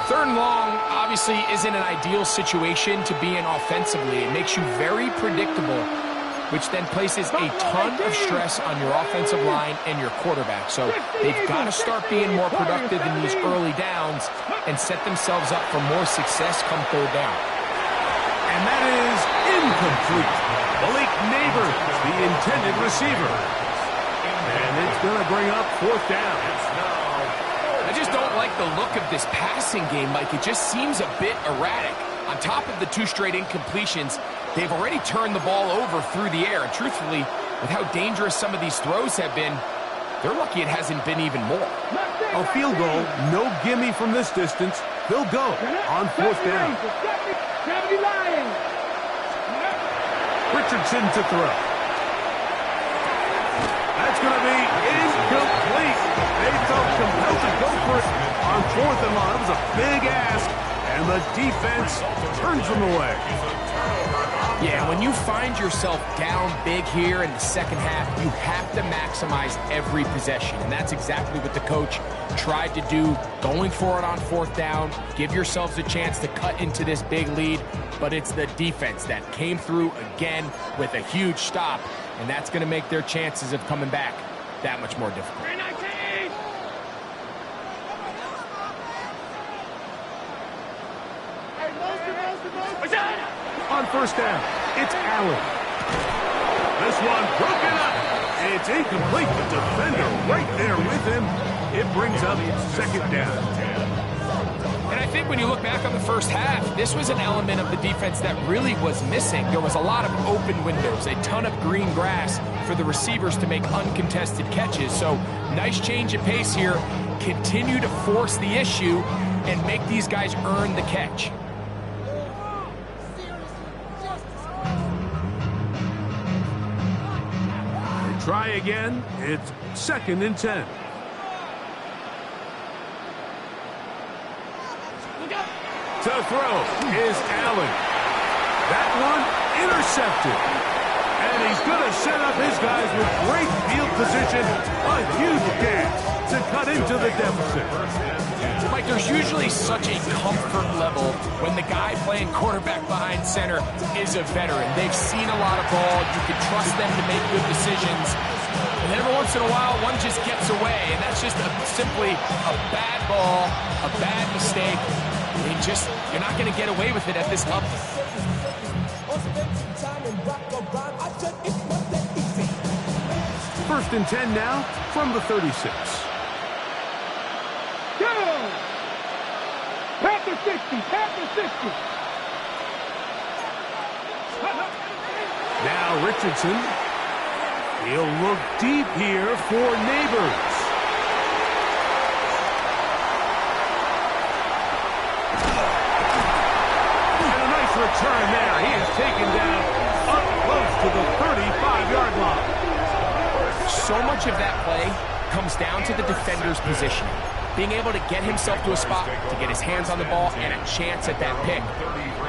Third and long obviously isn't an ideal situation to be in offensively. It makes you very predictable, which then places a ton of stress on your offensive line and your quarterback. So they've got to start being more productive in these early downs and set themselves up for more success come third down. And that is incomplete. Malik Neighbors, the intended receiver. And it's going to bring up fourth down. I just don't like the look of this passing game, Mike. It just seems a bit erratic. On top of the 2 straight incompletions, they've already turned the ball over through the air. And truthfully, with how dangerous some of these throws have been, they're lucky it hasn't been even more. A field goal, no gimme from this distance. They'll go on fourth down. Richardson to throw. That's going to be incomplete. They felt compelled to go for it on fourth and long. It was a big ask, and the defense turns them away. Yeah, when you find yourself down big here in the second half, you have to maximize every possession. And that's exactly what the coach tried to do, going for it on fourth down. Give yourselves a chance to cut into this big lead. But it's the defense that came through again with a huge stop. And that's going to make their chances of coming back that much more difficult. On first down, it's Allen. This one broken up. It's incomplete. The defender right there with him. It brings up second down. And I think when you look back on the first half, this was an element of the defense that really was missing. There was a lot of open windows, a ton of green grass for the receivers to make uncontested catches. So nice change of pace here. Continue to force the issue and make these guys earn the catch. Try again. It's second and 10. To throw is Allen. That one intercepted. And he's going to set up his guys with great field position. A huge gas to cut into the deficit. Mike, there's usually such a comfort level when the guy playing quarterback behind center is a veteran. They've seen a lot of ball. You can trust them to make good decisions. And then every once in a while, one just gets away. And that's just simply a bad ball, a bad mistake. You're not going to get away with it at this level. First and 10 now from the 36. Panther 60, Panther 60. Now Richardson. He'll look deep here for Neighbors. And a nice return there. He is taken down up close to the 35-yard line. So much of that play comes down to the defender's positioning. Being able to get himself to a spot, to get his hands on the ball, and a chance at that pick.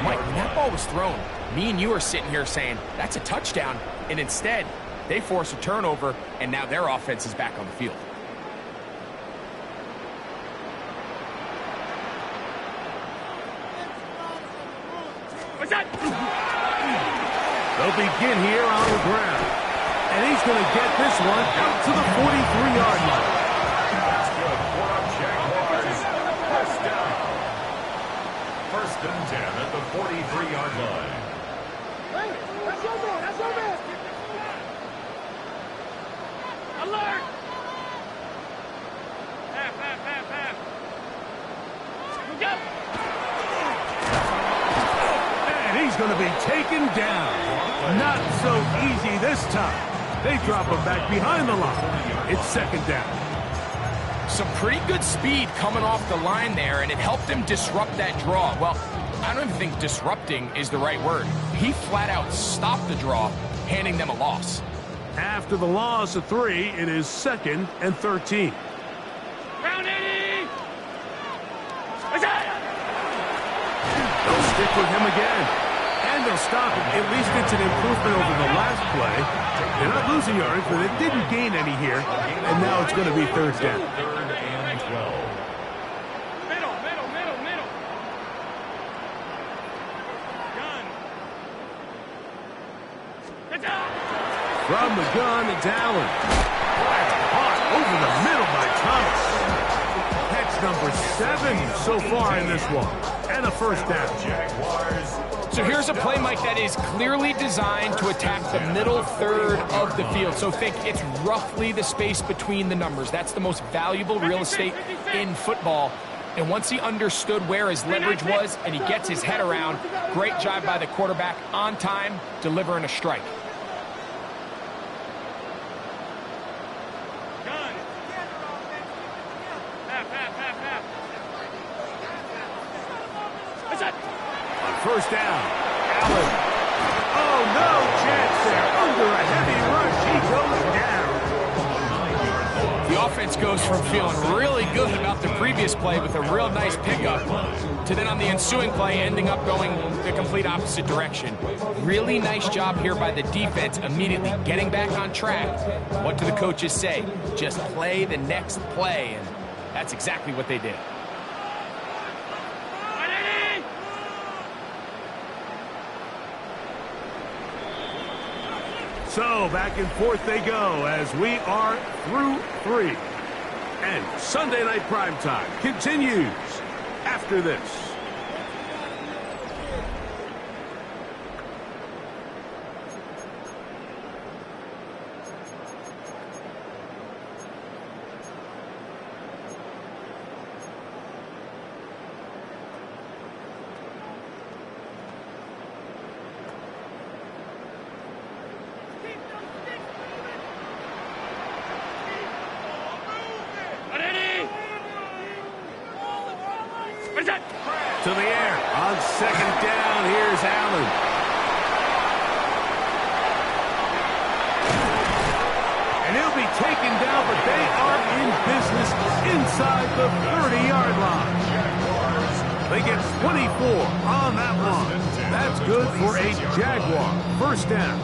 Mike, when that ball was thrown, me and you are sitting here saying, that's a touchdown. And instead, they force a turnover, and now their offense is back on the field. They'll begin here on the ground. And he's going to get this one out to the 43-yard line. That's good. For a Jaguars. First down. First and 10 at the 43-yard line. Hey, that's your man. That's your man. Alert! Half. And he's going to be taken down. Not so easy this time. They drop him back behind the line. It's second down. Some pretty good speed coming off the line there, and it helped him disrupt that draw. Well, I don't even think disrupting is the right word. He flat out stopped the draw, handing them a loss. After the loss of 3, it is 2nd and 13. They'll stick with him again. And they'll stop him. At least it's an improvement over the last play. They're not losing yards, but it didn't gain any here. And now it's going to be 3rd down. 3rd and 12. Middle. Gun. From the gun, it's Allen. Caught over the middle by Thomas. Catch number 7 so far in this one. And a 1st down. So here's a play, Mike, that is clearly designed to attack the middle third of the field. So think it's roughly the space between the numbers. That's the most valuable real estate in football. And once he understood where his leverage was and he gets his head around, great job by the quarterback on time, delivering a strike. First down. Allen. Oh, no chance there. Under a heavy rush, he goes down. The offense goes from feeling really good about the previous play with a real nice pickup to then on the ensuing play ending up going the complete opposite direction. Really nice job here by the defense, immediately getting back on track. What do the coaches say? Just play the next play, and that's exactly what they did. So back and forth they go as we are through 3. And Sunday Night Primetime continues after this. To the air on 2nd down. Here's Allen. And he'll be taken down, but they are in business inside the 30-yard line. They get 24 on that one. That's good for a Jaguar. 1st down.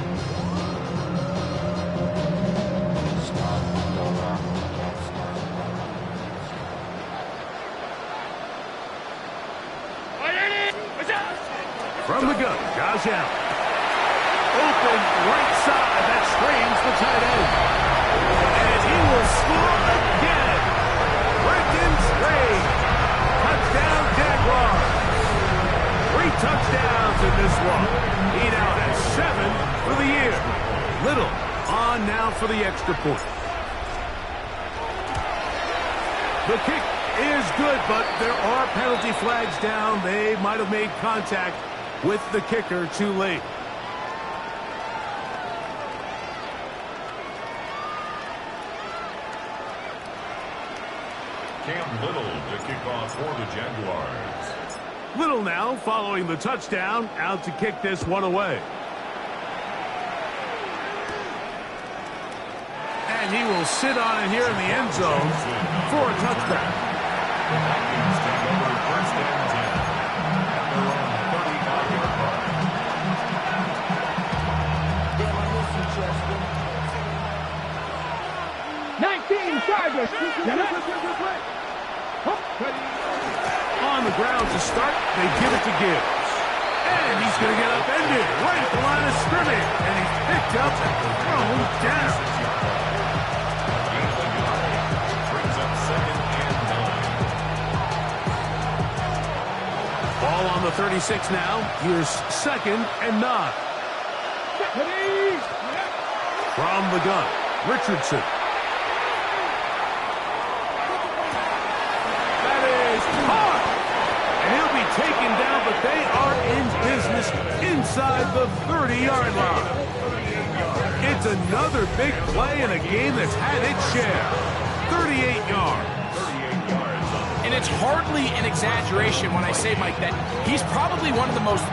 From the gun, Josh Allen. Open right side, that screams the tight end. And he will score again. Brendan Strange. Touchdown, Jaguars. 3 touchdowns in this one. He now has 7 for the year. Little on now for the extra point. The kick is good, but there are penalty flags down. They might have made contact with the kicker too late. Cam Little to kick off for the Jaguars. Little now following the touchdown, out to kick this one away. And he will sit on it here in the end zone for a touchback. Vikings take over 1st and 10. At their own 35-yard line. Damn, I miss you, Justin. 19 Chargers. On the ground to start, they give it to Gibbs. And he's going to get upended right at the line of scrimmage. And he's picked up and thrown down. Brings up 2nd and 9. Ball on the 36 now. Here's 2nd and 9. From the gun, Richardson. That is hard. And he'll be taken down, but they are in business inside the 30-yard line. It's another big play in a game that's had its share. 38 yards. And it's hardly an exaggeration when I say, Mike, that he's probably one of the most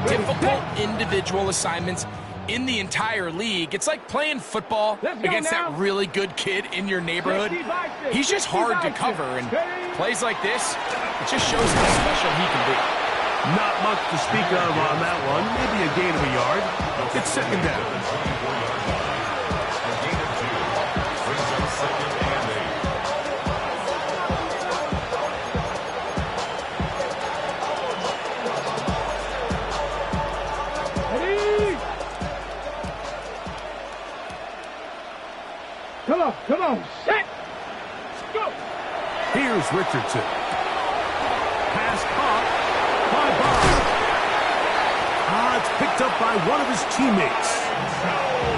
difficult individual assignments in the entire league. It's like playing football against that really good kid in your neighborhood. He's just hard to cover, and plays like this, it just shows how special he can be. Not much to speak of on that one. Maybe a gain of a yard. It's second down. Come on, set, go. Here's Richardson. Pass caught by Bob. It's picked up by one of his teammates.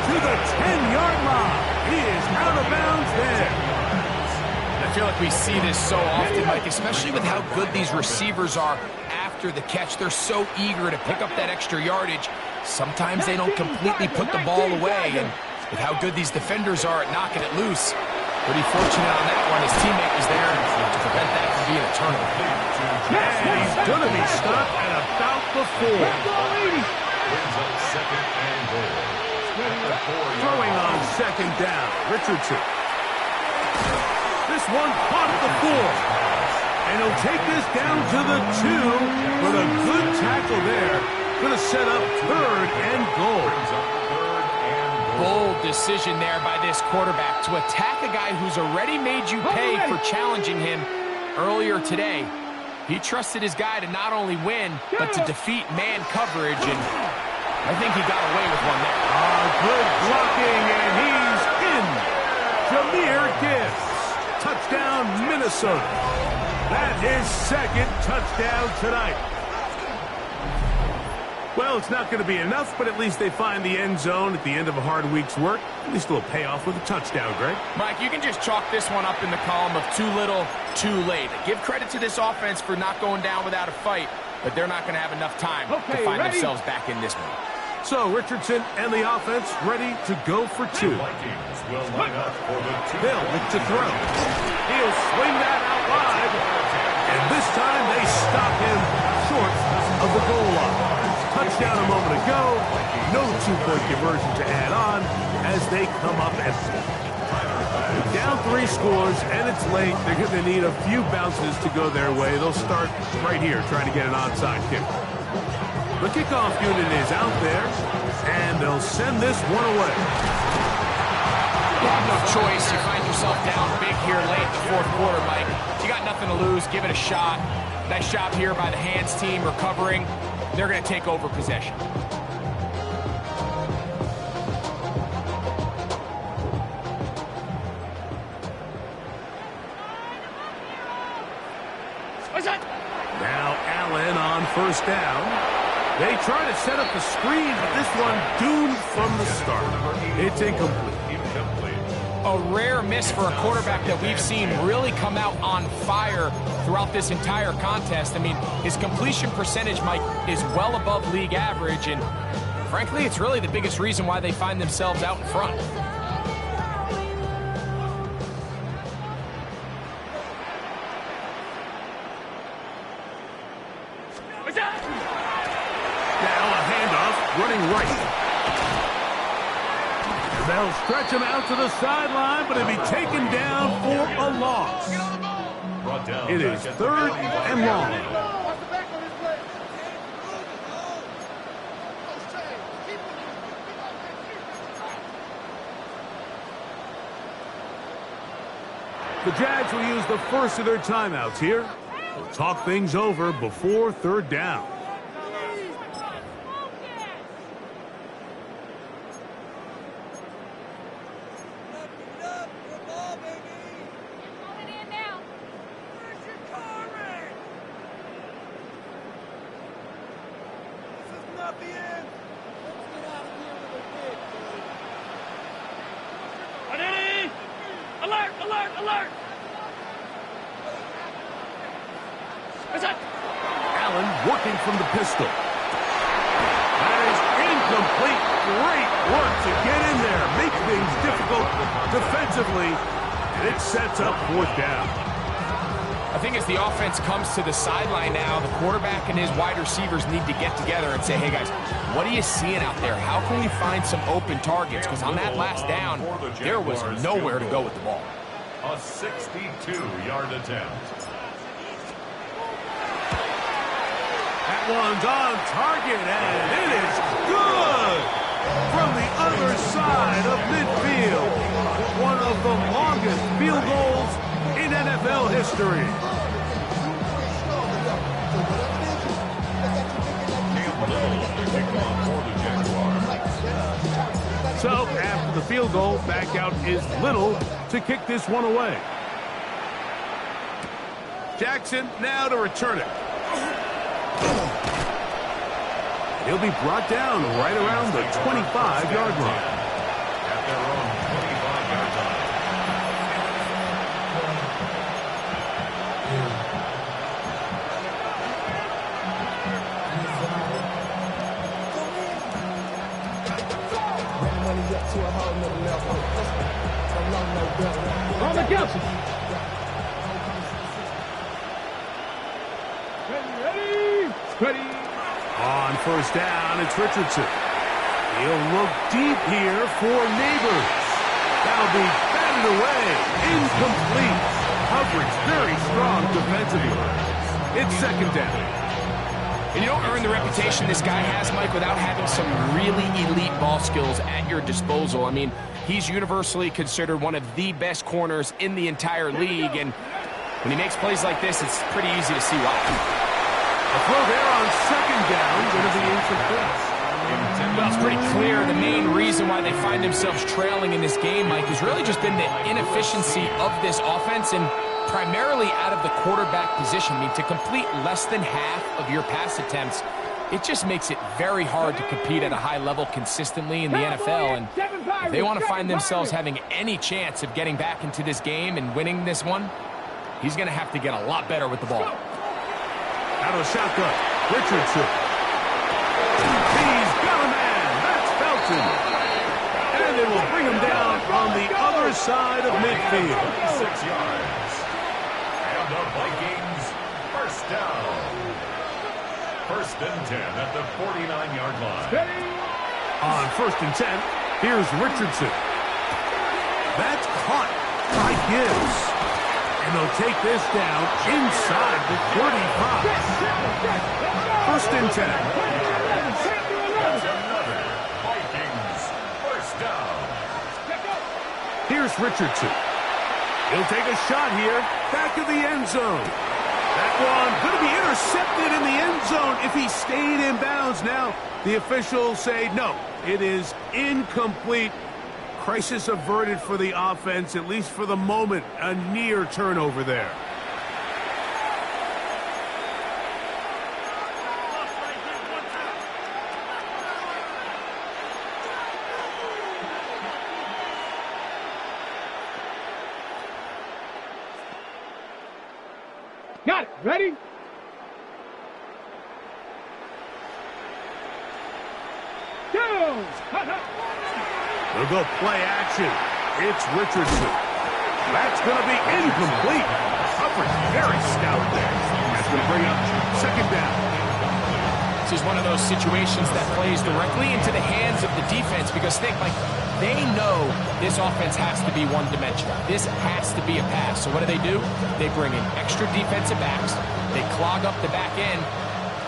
To the 10-yard line. He is out of bounds there. I feel like we see this so often, Mike, especially with how good these receivers are after the catch. They're so eager to pick up that extra yardage. Sometimes they don't completely put the ball away, and with how good these defenders are at knocking it loose, pretty fortunate on that one. His teammate was there to prevent that from being a turnover. And he's going to be stopped at about the 4. Throwing on second down, Richardson. This one caught at the 4. And he'll take this down to the 2. But a good tackle there. Going to set up third and goal. Bold decision there by this quarterback to attack a guy who's already made you pay for challenging him earlier today. He trusted his guy to not only win, but to defeat man coverage, and I think he got away with one there. Good blocking, and he's in. Jahmyr Gibbs. Touchdown, Minnesota. That is second touchdown tonight. Well, it's not going to be enough, but at least they find the end zone at the end of a hard week's work. At least it'll pay off with a touchdown, Greg. Mike, you can just chalk this one up in the column of too little, too late. Give credit to this offense for not going down without a fight, but they're not going to have enough time to find themselves back in this one. So Richardson and the offense ready to go for 2. Hill to throw. He'll swing that out wide, and this time they stop him short of the goal line. Touchdown a moment ago. No 2-point conversion to add on as they come up empty. Down 3 scores, and it's late. They're going to need a few bounces to go their way. They'll start right here trying to get an onside kick. The kickoff unit is out there, and they'll send this one away. You have no choice. You find yourself down big here late in the fourth quarter, Mike. You got nothing to lose. Give it a shot. Nice job here by the hands team recovering. They're going to take over possession. Now Allen on first down. They try to set up the screen, but this one doomed from the start. It's incomplete. A rare miss for a quarterback that we've seen really come out on fire throughout this entire contest. I mean, his completion percentage, Mike, is well above league average, and frankly, it's really the biggest reason why they find themselves out in front. Now a handoff, running right. They'll stretch him out to the sideline, but he'll be taken down for a loss. It is third and long. The Jags will use the first of their timeouts here. They'll talk things over before third down. Allen working from the pistol. That is incomplete. Great work to get in there. Make things difficult defensively. And it sets up fourth down. I I think as the offense comes to the sideline now, the quarterback and his wide receivers need to get together and say, hey, guys, what are you seeing out there? How can we find some open targets? Because on that last down, there was nowhere to go with the ball. A 62-yard attempt. That one's on target, and it is good from the other side of midfield. One of the longest field goals in NFL history. So, after the field goal, back out is Little to kick this one away. Jackson now to return it. He'll be brought down right around the 25-yard line. At their own 25-yard line. On the Gelson. Ready. On first down, it's Richardson. He'll look deep here for Neighbors. That'll be batted away. Incomplete. Coverage very strong defensively. It's second down. And you don't earn the reputation this guy has, Mike, without having some really elite ball skills at your disposal. I mean, he's universally considered one of the best corners in the entire league, and when he makes plays like this, it's pretty easy to see why. A throw there on second down, going to be incomplete. Well, it's pretty clear the main reason why they find themselves trailing in this game, Mike, has really just been the inefficiency of this offense and primarily out of the quarterback position. I mean, to complete less than half of your pass attempts, it just makes it very hard to compete at a high level consistently in the NFL. And if they want to find themselves having any chance of getting back into this game and winning this one, he's going to have to get a lot better with the ball. Out of shotgun, Richardson. He's got a man. That's Felton. And they will bring him down on the other side of midfield. 6 yards. And the Vikings first down. First and 10 at the 49-yard line. On first and 10, here's Richardson. That's caught by Gibbs. And they'll take this down inside the 35. First and 10. That's another Vikings first down. Here's Richardson. He'll take a shot here. Back of the end zone. That one going to be intercepted in the end zone if he stayed in bounds. Now the officials say no. It is incomplete. Crisis averted for the offense, at least for the moment. A near turnover there. Got it. Ready? Go! They'll go play action. It's Richardson. That's going to be incomplete. Coverage very stout there. That's going to bring up second down. This is one of those situations that plays directly into the hands of the defense because like they know this offense has to be one-dimensional. This has to be a pass. So what do? They bring in extra defensive backs. They clog up the back end.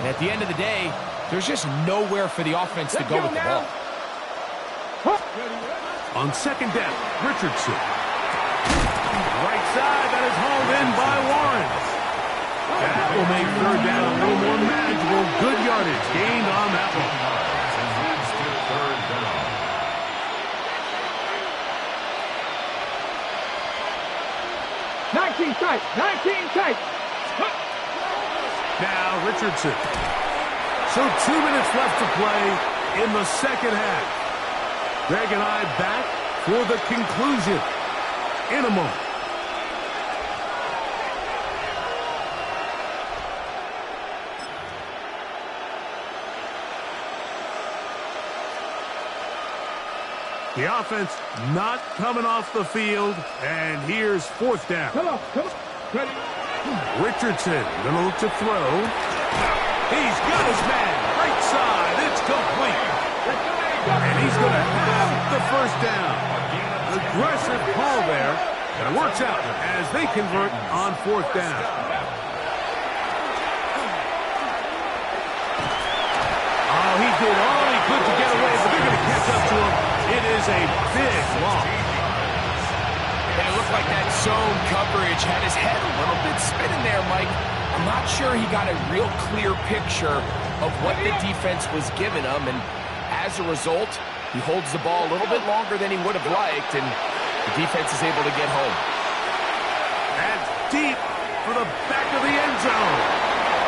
And at the end of the day, there's just nowhere for the offense to go with the ball. On second down, Richardson. Right side, that is hauled in by Warren. That will make third down a little more manageable. Good yardage gained on that one. Third down. 19 tight. Now Richardson. So 2 minutes left to play in the second half. Greg and I back for the conclusion in a moment. The offense not coming off the field, and here's fourth down. Come on. Ready? Richardson gonna look to throw. He's got his man. Right side. It's complete. And he's gonna have the first down. Aggressive call there. And it works out as they convert on fourth down. Oh, he did all he could to get away, but they're going to catch up to him. It is a big loss. And it looked like that zone coverage had his head a little bit spinning there, Mike. I'm not sure he got a real clear picture of what the defense was giving him, and as a result, he holds the ball a little bit longer than he would have liked, and the defense is able to get home. And deep for the back of the end zone.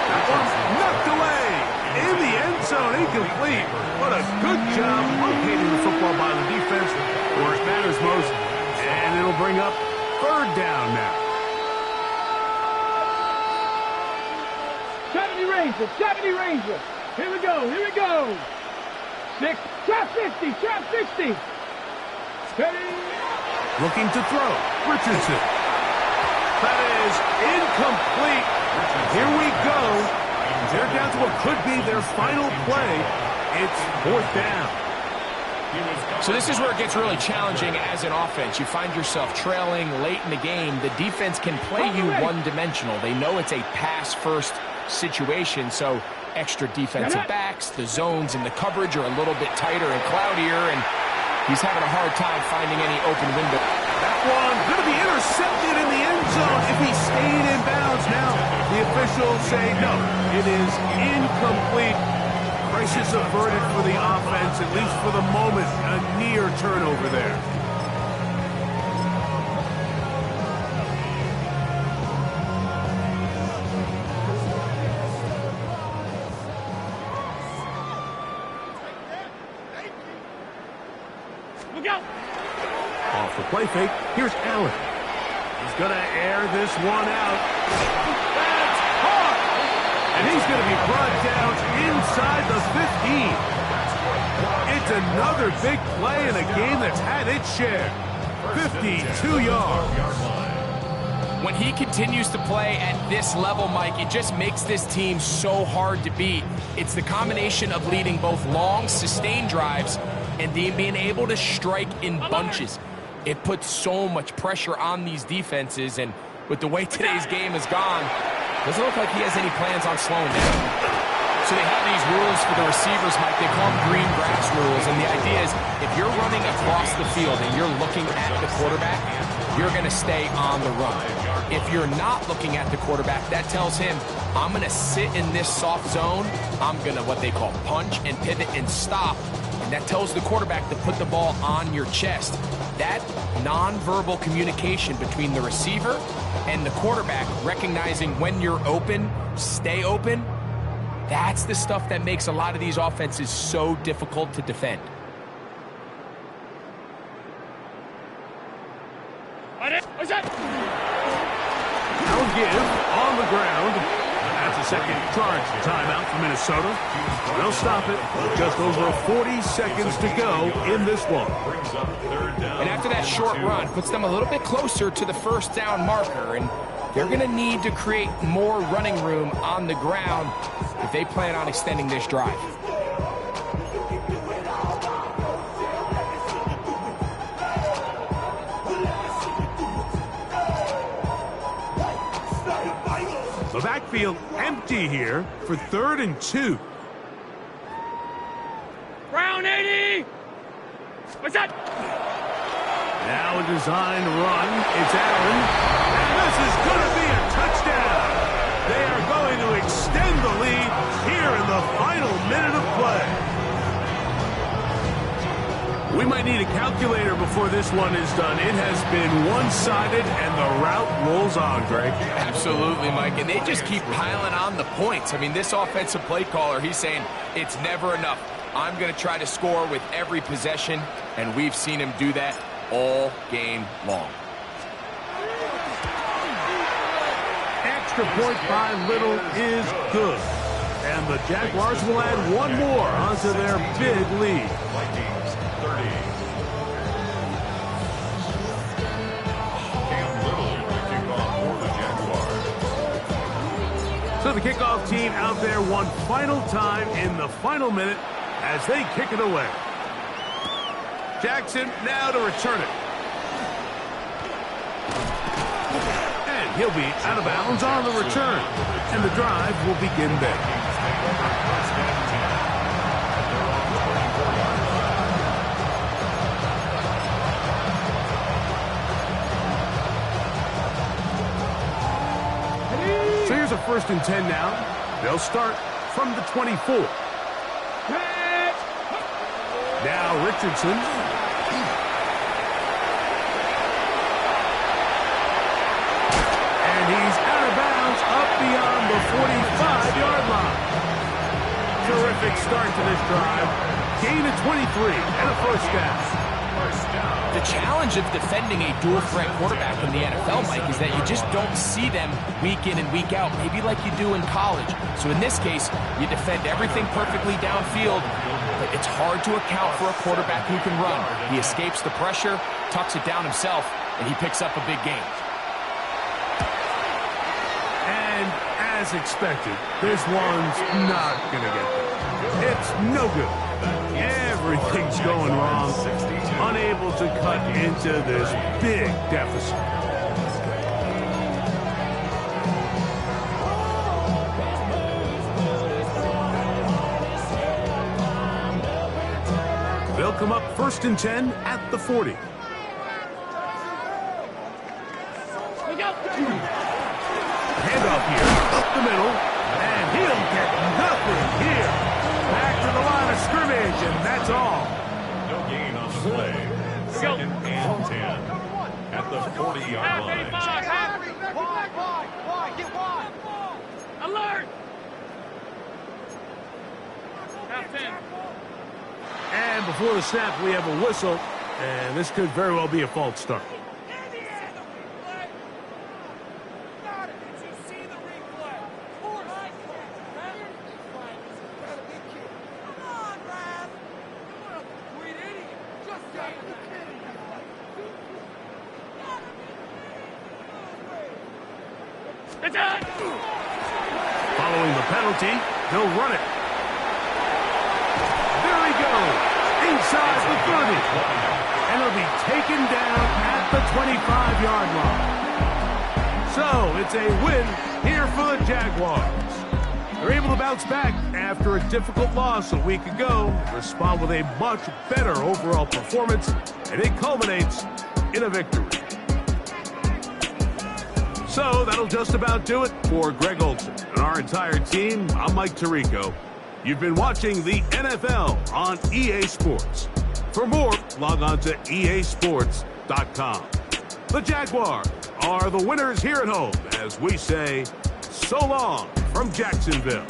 That one's knocked away. In the end zone, incomplete. What a good job locating the football by the defense where it matters most. And it'll bring up third down now. 70 Rangers, 70 Rangers. Here we go, here we go. 6, trap 50, trap 60. 30. Looking to throw. Richardson. That is incomplete. Here we go. They're down to what could be their final play. It's fourth down. So this is where it gets really challenging as an offense. You find yourself trailing late in the game. The defense can play you one-dimensional. They know it's a pass-first situation, so extra defensive backs, the zones and the coverage are a little bit tighter and cloudier, and he's having a hard time finding any open window. That one going to be intercepted in the end zone if he stayed in bounds. Now the officials say no, it is incomplete. Crisis averted for the offense, at least for the moment. A near turnover there. Look out! Off the play fake, here's Allen. He's going to air this one out. That's caught! And he's going to be brought down inside the 15. It's another big play in a game that's had its share. 52 yards. When he continues to play at this level, Mike, it just makes this team so hard to beat. It's the combination of leading both long, sustained drives and being able to strike in bunches. It puts so much pressure on these defenses, and with the way today's game has gone, doesn't look like he has any plans on slowing down. So they have these rules for the receivers, Mike. They call them green grass rules, and the idea is if you're running across the field and you're looking at the quarterback, you're going to stay on the run. If you're not looking at the quarterback, that tells him, I'm going to sit in this soft zone. I'm going to what they call punch and pivot and stop. And that tells the quarterback to put the ball on your chest. That nonverbal communication between the receiver and the quarterback, recognizing when you're open, stay open, that's the stuff that makes a lot of these offenses so difficult to defend. Now give on the ground. That's a second charge timeout for Minnesota. They'll stop it with just over 40 seconds to go in this one. And after that short run, puts them a little bit closer to the first down marker, and they're going to need to create more running room on the ground if they plan on extending this drive. The backfield empty here for 3rd and 2. Brown 80! What's that? Now a designed run. It's Allen. And this is going to be a touchdown. They are going to extend the lead here in the final minute of play. We might need a calculator before this one is done. It has been one-sided, and the route rolls on, Greg. Absolutely, Mike, and they just keep piling on the points. I mean, this offensive play caller, he's saying it's never enough. I'm going to try to score with every possession, and we've seen him do that all game long. Extra point by Little is good. And the Jaguars will add one more onto their big lead. Vikings 30. Cam Little to kick off for the Jaguars. So the kickoff team out there one final time in the final minute as they kick it away. Jackson now to return it. And he'll be out of bounds on the return. And the drive will begin there. So here's a 1st and 10 now. They'll start from the 24. Now Richardson. And he's out of bounds up beyond the 45-yard line. Terrific start to this drive. Gain of 23 and a 1st down. The challenge of defending a dual-threat quarterback in the NFL, Mike, is that you just don't see them week in and week out, maybe like you do in college. So in this case, you defend everything perfectly downfield, but it's hard to account for a quarterback who can run. He escapes the pressure, tucks it down himself, and he picks up a big gain. And as expected, this one's not going to get there. It's no good. Everything's going wrong. Unable to cut into this big deficit. They'll come up 1st and 10 at the 40. Handoff here, up the middle, and he'll get nothing here. Back to the line of scrimmage, and that's all. No gain on the play. 2nd and 10 at the 40-yard line. Get wide. Alert! Half 10. And before the snap, we have a whistle, and this could very well be a false start. Following the penalty, he'll run it. There he goes, inside the 30. And he'll be taken down at the 25-yard line. So it's a win here for the Jaguars. They're able to bounce back after a difficult loss a week ago, respond with a much better overall performance, and it culminates in a victory. So that'll just about do it for Greg Olson and our entire team. I'm Mike Tirico. You've been watching the NFL on EA Sports. For more, log on to easports.com. The Jaguars are the winners here at home as we say so long from Jacksonville.